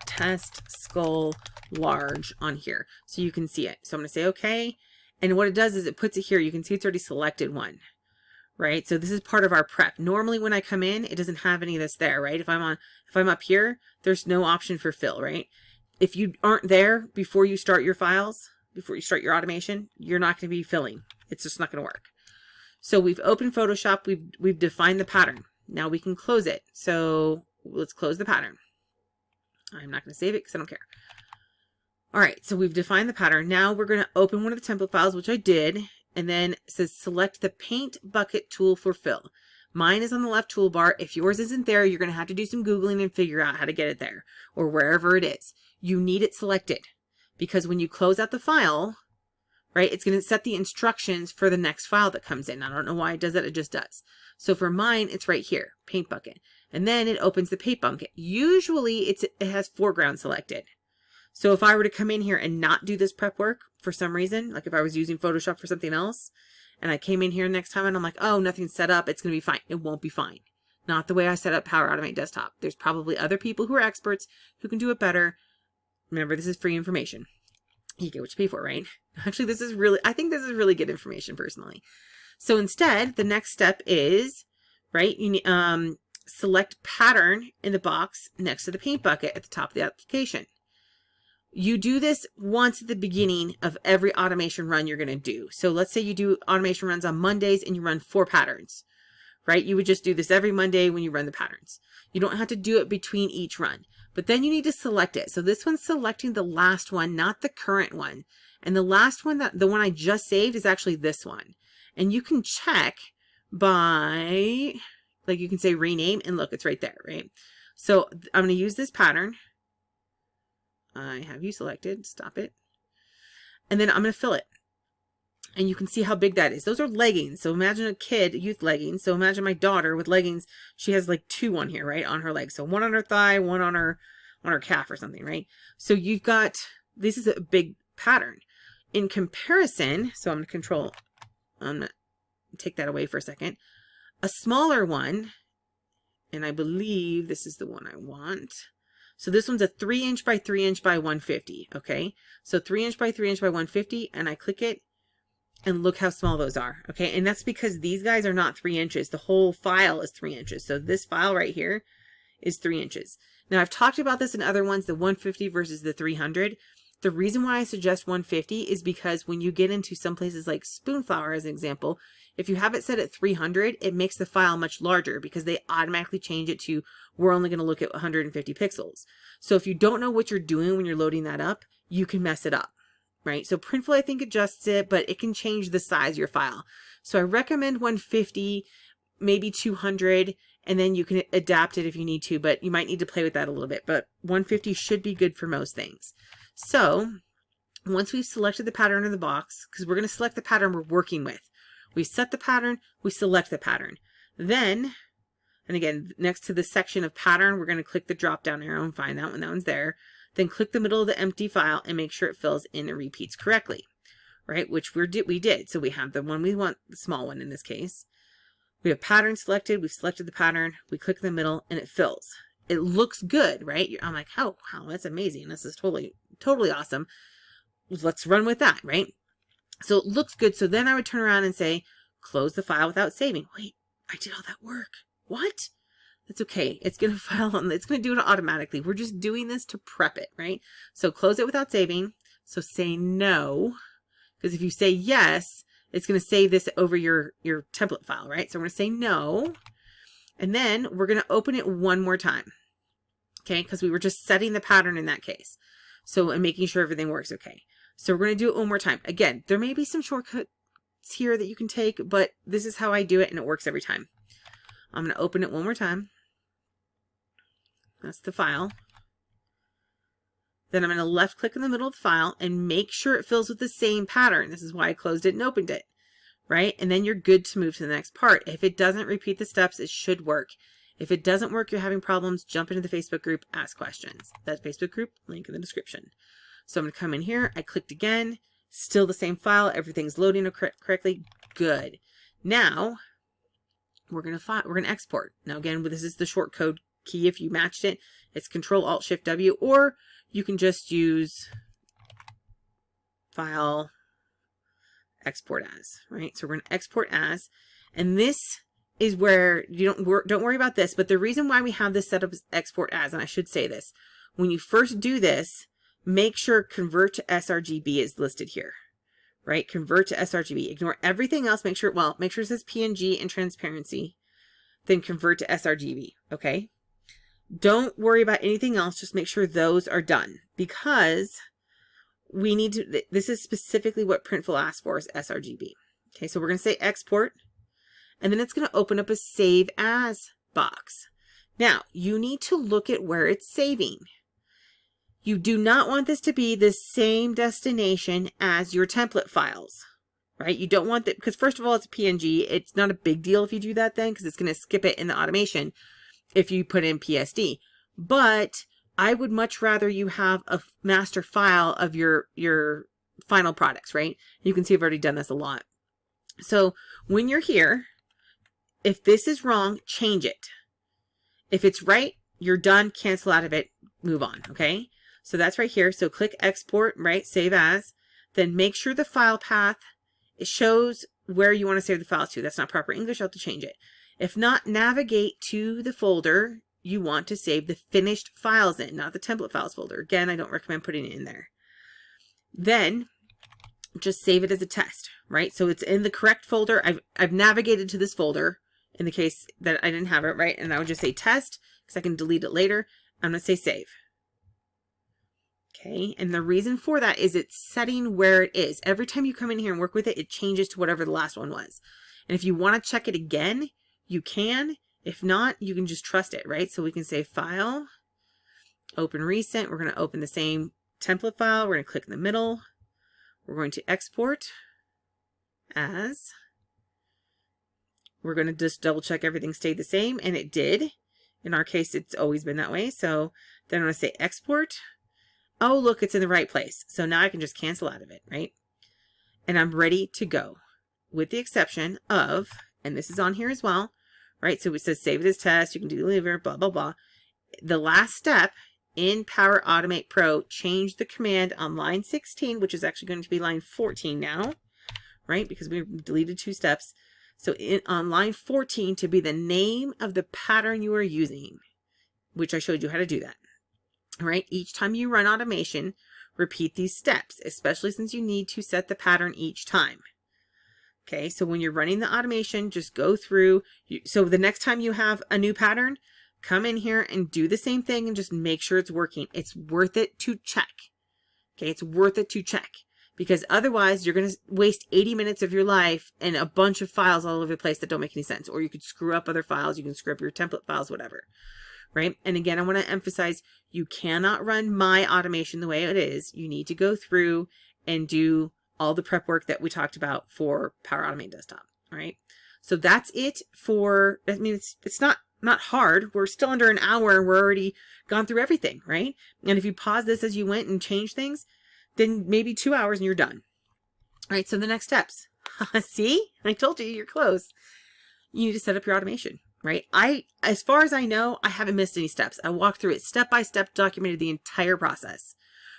test skull large on here so you can see it. So I'm going to say okay. And what it does is it puts it here. You can see it's already selected one. Right? So this is part of our prep. Normally when I come in, it doesn't have any of this there, right? If I'm up here, there's no option for fill, right? If you aren't there before you start your files, before you start your automation, you're not going to be filling. It's just not going to work. So we've opened Photoshop. We've defined the pattern. Now we can close it. So let's close the pattern. I'm not going to save it because I don't care. All right. So we've defined the pattern. Now we're going to open one of the template files, which I did. And then it says select the paint bucket tool for fill. Mine is on the left toolbar. If yours isn't there, you're going to have to do some Googling and figure out how to get it there, or wherever it is. You need it selected because when you close out the file, right, it's going to set the instructions for the next file that comes in. I don't know why it does that. It just does. So for mine, it's right here, paint bucket. And then it opens the paint bucket. Usually it has foreground selected. So if I were to come in here and not do this prep work for some reason, like if I was using Photoshop for something else, and I came in here next time and I'm like, oh, nothing's set up, it's going to be fine. It won't be fine. Not the way I set up Power Automate Desktop. There's probably other people who are experts who can do it better. Remember, this is free information. You get what you pay for, right? Actually, I think this is really good information personally. So instead, the next step is, right, you need, select pattern in the box next to the paint bucket at the top of the application. You do this once at the beginning of every automation run you're going to do. So let's say you do automation runs on Mondays and you run 4 patterns, right? You would just do this every Monday when you run the patterns. You don't have to do it between each run, but then you need to select it. So this one's selecting the last one, not the current one. And the last one, the one I just saved, is actually this one. And you can check by, like you can say rename, and look, it's right there, right? So I'm going to use this pattern. I have you selected. Stop it. and then I'm going to fill it. And you can see how big that is. Those are leggings. So imagine a kid, youth leggings. So imagine my daughter with leggings. She has like 2 on here, right? On her leg. So one on her thigh, one on her calf or something, right? So you've got, this is a big pattern. In comparison, so I'm going to take that away for a second. A smaller one, and I believe this is the one I want. So this one's a 3" by 3" by 150. Okay. So 3" by 3" by 150, and I click it. And look how small those are. Okay. And that's because these guys are not 3 inches. The whole file is 3 inches. So this file right here is 3 inches. Now I've talked about this in other ones, the 150 versus the 300. The reason why I suggest 150 is because when you get into some places like Spoonflower as an example, if you have it set at 300, it makes the file much larger because they automatically change it to, we're only going to look at 150 pixels. So if you don't know what you're doing when you're loading that up, you can mess it up. Right? So Printful, I think, adjusts it, but it can change the size of your file. So I recommend 150, maybe 200, and then you can adapt it if you need to, but you might need to play with that a little bit. But 150 should be good for most things. So once we've selected the pattern in the box, because we're going to select the pattern we're working with. We set the pattern, we select the pattern. Then, and again, next to the section of pattern, we're going to click the drop down arrow and find that one. That one's there. Then click the middle of the empty file and make sure it fills in and repeats correctly, right? Which we did. So we have the one we want, the small one in this case. We have pattern selected. We've selected the pattern. We click in the middle and it fills. It looks good, right? I'm like, oh, wow, that's amazing. This is totally awesome. Let's run with that, right? So it looks good. So then I would turn around and say, close the file without saving. Wait, I did all that work. What? That's okay. It's going to file on, it's going to do it automatically. We're just doing this to prep it, right? So close it without saving. So say no, because if you say yes, it's going to save this over your template file, right? So we're going to say no, and then we're going to open it one more time. Okay. Because we were just setting the pattern in that case. So, and making sure everything works okay. So we're going to do it one more time. Again, there may be some shortcuts here that you can take, but this is how I do it and it works every time. I'm going to open it one more time. That's the file. Then I'm going to left click in the middle of the file and make sure it fills with the same pattern. This is why I closed it and opened it, right? And then you're good to move to the next part. If it doesn't repeat the steps, it should work. If it doesn't work, you're having problems, jump into the Facebook group, ask questions. That Facebook group, link in the description. So I'm going to come in here. I clicked again, still the same file. Everything's loading correctly. Good. Now we're going to export. Now again, this is the short code key. If you matched it, it's Control-Alt-Shift-W, or you can just use file export as, right? So we're going to export as, and this is where you don't worry about this, but the reason why we have this set up as export as, and I should say this, when you first do this, make sure convert to sRGB is listed here, right? Convert to sRGB. Ignore everything else. Make sure it says PNG and transparency, then convert to sRGB, okay? Don't worry about anything else. Just make sure those are done, because we need to, this is specifically what Printful asks for, is sRGB. Okay, so we're going to say export, and then it's going to open up a save as box. Now, you need to look at where it's saving. You do not want this to be the same destination as your template files, right? You don't want that, because first of all, it's a PNG. It's not a big deal if you do that then, because it's going to skip it in the automation if you put in PSD. But I would much rather you have a master file of your final products, right? You can see I've already done this a lot. So when you're here, if this is wrong, change it. If it's right, you're done, cancel out of it, move on, okay? So that's right here. So click export, right? Save as. Then make sure the file path, it shows where you want to save the files to. That's not proper English, I'll have to change it. If not, navigate to the folder you want to save the finished files in, not the template files folder. Again, I don't recommend putting it in there. Then just save it as a test, right? So it's in the correct folder. I've navigated to this folder in the case that I didn't have it, right? And I would just say test, because I can delete it later. I'm going to say save. Okay, and the reason for that is it's setting where it is. Every time you come in here and work with it, it changes to whatever the last one was. And if you want to check it again, you can. If not, you can just trust it, right? So we can say file, open recent. We're going to open the same template file. We're going to click in the middle. We're going to export as. We're going to just double check everything stayed the same, and it did. In our case, it's always been that way. So then I'm going to say export. Oh, look, it's in the right place. So now I can just cancel out of it, right? And I'm ready to go, with the exception of, and this is on here as well, right? So it says save this test. You can deliver, blah, blah, blah. The last step in Power Automate Pro, change the command on line 16, which is actually going to be line 14 now, right? Because we deleted 2 steps. So on line 14 to be the name of the pattern you are using, which I showed you how to do that. All right. Each time you run automation, repeat these steps, especially since you need to set the pattern each time. Okay. So when you're running the automation, just go through. So the next time you have a new pattern, come in here and do the same thing and just make sure it's working. It's worth it to check. Okay. It's worth it to check. Because otherwise you're going to waste 80 minutes of your life and a bunch of files all over the place that don't make any sense. Or you could screw up other files. You can screw up your template files, whatever. Right? And again, I want to emphasize, you cannot run my automation the way it is. You need to go through and do all the prep work that we talked about for Power Automate Desktop. All right? So that's it for, I mean, it's not hard. We're still under an hour and we're already gone through everything, right? And if you pause this as you went and change things, then maybe 2 hours and you're done. All right, so the next steps. See, I told you, you're close. You need to set up your automation, right? As far as I know, I haven't missed any steps. I walked through it step by step, documented the entire process,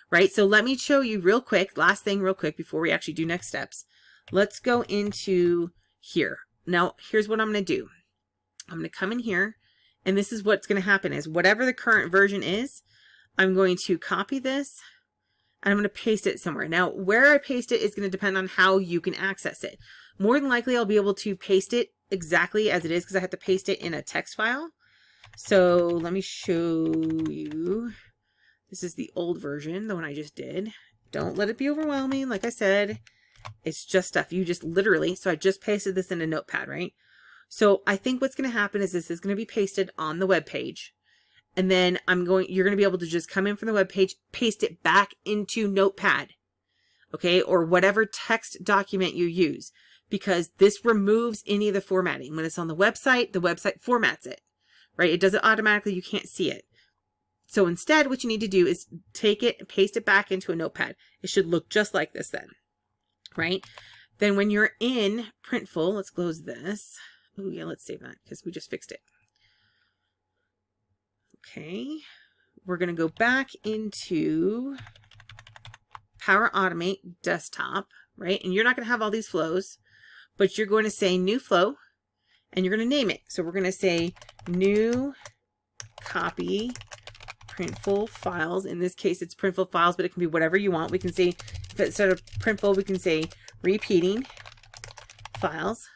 right? So let me show you real quick, last thing real quick before we actually do next steps. Let's go into here. Now, here's what I'm going to do. I'm going to come in here, and this is what's going to happen is whatever the current version is, I'm going to copy this, and I'm going to paste it somewhere. Now, where I paste it is going to depend on how you can access it. More than likely, I'll be able to paste it exactly as it is because I have to paste it in a text file. So let me show you. This is the old version, the one I just did. Don't let it be overwhelming. Like I said, it's just stuff. You just literally, so I just pasted this in a notepad, right? So I think what's going to happen is this is going to be pasted on the web page. And then you're going to be able to just come in from the web page, paste it back into Notepad, okay? Or whatever text document you use, because this removes any of the formatting. When it's on the website formats it, right? It does it automatically. You can't see it. So instead, what you need to do is take it and paste it back into a Notepad. It should look just like this then, right? Then when you're in Printful, let's close this. Oh yeah, let's save that because we just fixed it. Okay, we're going to go back into Power Automate Desktop, right? And you're not going to have all these flows, but you're going to say new flow and you're going to name it. So we're going to say new copy Printful files. In this case, it's Printful files, but it can be whatever you want. We can say, if it's sort of Printful, we can say repeating files.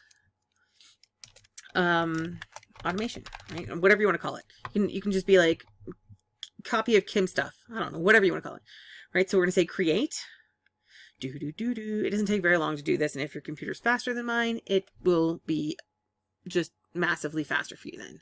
Automation, right? Whatever you want to call it. You can just be like copy of Kim stuff. I don't know, whatever you want to call it, right? So we're going to say create. It doesn't take very long to do this. And if your computer's faster than mine, it will be just massively faster for you then.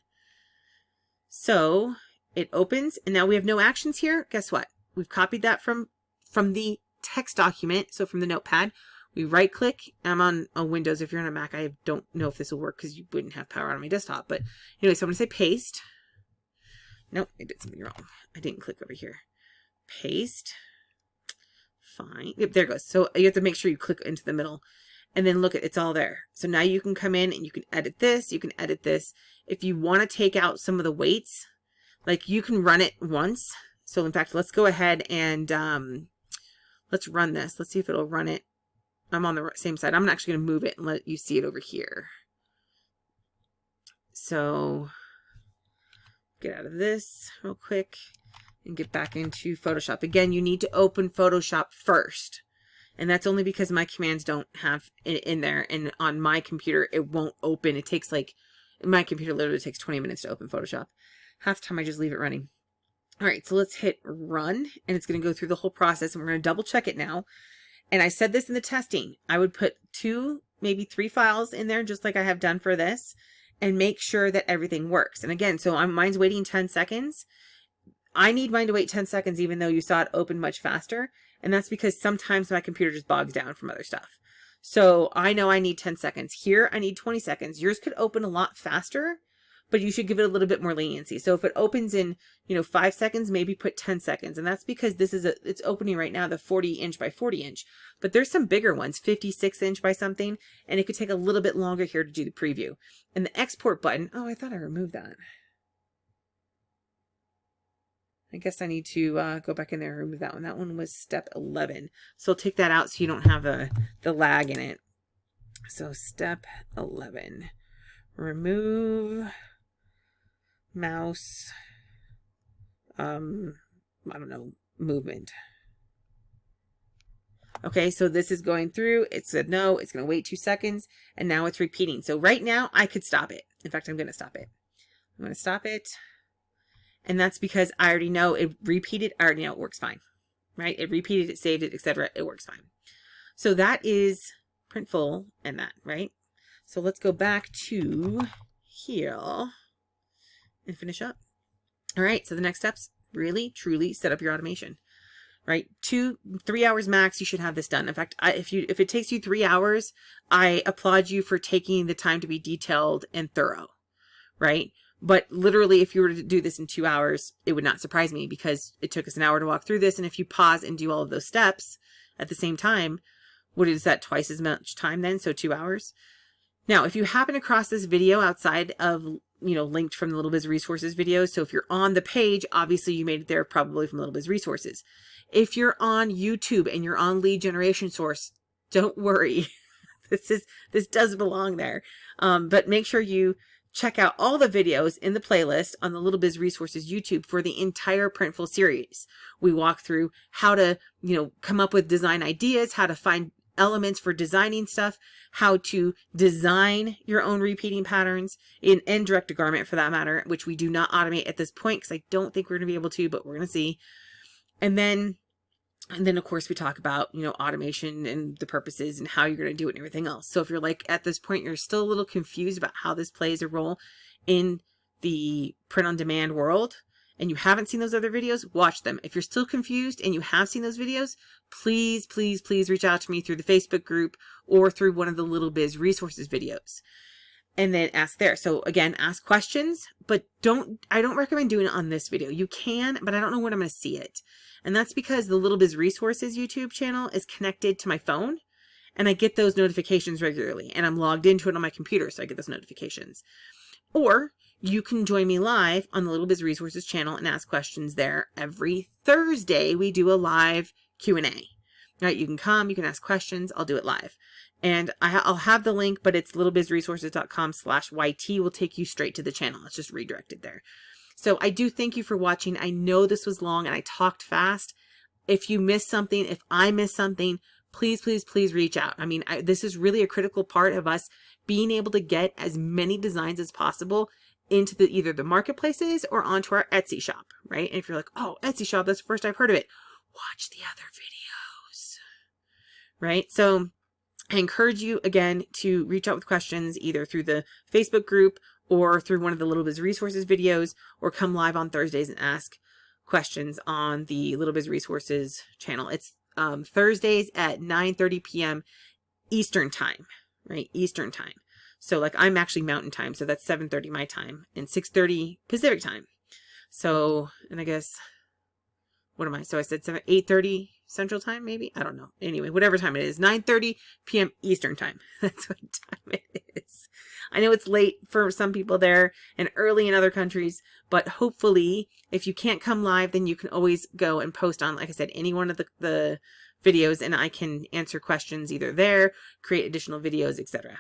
So it opens and now we have no actions here. Guess what? We've copied that from the text document. So from the notepad, we right click. I'm on Windows. If you're on a Mac, I don't know if this will work because you wouldn't have Power on my desktop. But anyway, so I'm going to say paste. Nope, I did something wrong. I didn't click over here. Paste. Fine. Yep, there it goes. So you have to make sure you click into the middle. And then look, it's all there. So now you can come in and you can edit this. You can edit this. If you want to take out some of the weights, like you can run it once. So in fact, let's go ahead and let's run this. Let's see if it'll run it. I'm on the same side. I'm actually going to move it and let you see it over here. So get out of this real quick and get back into Photoshop. Again, you need to open Photoshop first. And that's only because my commands don't have it in there. And on my computer, it won't open. It takes like, my computer literally takes 20 minutes to open Photoshop. Half the time I just leave it running. All right, so let's hit run. And it's going to go through the whole process. And we're going to double check it now. And I said this in the testing, I would put 2, maybe 3 files in there, just like I have done for this, and make sure that everything works. And again, so mine's waiting 10 seconds. I need mine to wait 10 seconds, even though you saw it open much faster. And that's because sometimes my computer just bogs down from other stuff. So I know I need 10 seconds. Here, I need 20 seconds. Yours could open a lot faster, but you should give it a little bit more leniency. So if it opens in, 5 seconds, maybe put 10 seconds. And that's because it's opening right now, the 40-inch by 40-inch. But there's some bigger ones, 56-inch by something, and it could take a little bit longer here to do the preview. And the export button, oh, I thought I removed that. I guess I need to go back in there and remove that one. That one was step 11. So I'll take that out so you don't have the lag in it. So step 11, remove mouse, I don't know, movement. Okay, so this is going through. It said no, it's going to wait 2 seconds, and now it's repeating. So right now I could stop it. In fact, I'm going to stop it. I'm going to stop it. And that's because I already know it repeated. I already know it works fine, right? It repeated, it saved it, etc. It works fine. So that is Printful and that, right? So let's go back to here and finish up. All right. So the next steps, really, truly set up your automation, right? 2-3 hours max. You should have this done. In fact, if it takes you 3 hours, I applaud you for taking the time to be detailed and thorough, right? But literally, if you were to do this in 2 hours, it would not surprise me because it took us an hour to walk through this. And if you pause and do all of those steps at the same time, what is that, twice as much time then? So 2 hours. Now, if you happen across this video outside of, linked from the Little Biz Resources videos. So if you're on the page, obviously you made it there probably from Little Biz Resources. If you're on YouTube and you're on Lead Generation Source, don't worry. This does belong there. But make sure you check out all the videos in the playlist on the Little Biz Resources YouTube for the entire Printful series. We walk through how to, come up with design ideas, how to find elements for designing stuff, how to design your own repeating patterns and direct to garment for that matter, which we do not automate at this point because I don't think we're going to be able to, but we're going to see. And then of course we talk about, automation and the purposes and how you're going to do it and everything else. So if you're like at this point, you're still a little confused about how this plays a role in the print on demand world and you haven't seen those other videos, watch them. If you're still confused and you have seen those videos, please, please, please reach out to me through the Facebook group or through one of the Little Biz Resources videos and then ask there. So again, ask questions, but I don't recommend doing it on this video. You can, but I don't know when I'm going to see it. And that's because the Little Biz Resources YouTube channel is connected to my phone and I get those notifications regularly and I'm logged into it on my computer. So I get those notifications. Or you can join me live on the Little Biz Resources channel and ask questions there. Every Thursday, we do a live Q&A. Right? You can come, you can ask questions. I'll do it live. And I'll have the link, but it's littlebizresources.com/YT will take you straight to the channel. It's just redirected there. So I do thank you for watching. I know this was long and I talked fast. If you missed something, if I missed something, please, please, please reach out. I mean, this is really a critical part of us being able to get as many designs as possible into either the marketplaces or onto our Etsy shop, right? And if you're like, oh, Etsy shop, that's the first I've heard of it. Watch the other videos, right? So I encourage you again to reach out with questions either through the Facebook group or through one of the Little Biz Resources videos, or come live on Thursdays and ask questions on the Little Biz Resources channel. It's Thursdays at 9:30 p.m. Eastern time, right? Eastern time. So like I'm actually Mountain time, so that's 7:30 my time and 6:30 Pacific time. So, and I guess, what am I? So I said 8:30 Central time, maybe? I don't know. Anyway, whatever time it is, 9:30 p.m. Eastern time. That's what time it is. I know it's late for some people there and early in other countries, but hopefully if you can't come live, then you can always go and post on, like I said, any one of the videos and I can answer questions either there, create additional videos, etc.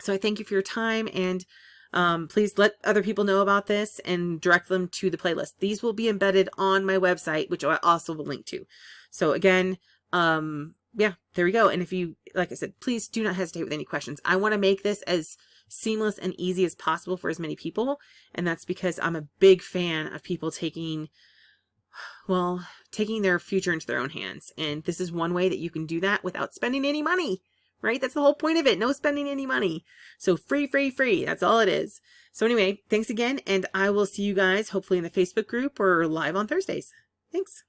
So I thank you for your time and please let other people know about this and direct them to the playlist. These will be embedded on my website, which I also will link to. So again, yeah, there we go. And if you, like I said, please do not hesitate with any questions. I want to make this as seamless and easy as possible for as many people. And that's because I'm a big fan of people taking their future into their own hands. And this is one way that you can do that without spending any money, right? That's the whole point of it. No spending any money. So free, free, free. That's all it is. So anyway, thanks again. And I will see you guys hopefully in the Facebook group or live on Thursdays. Thanks.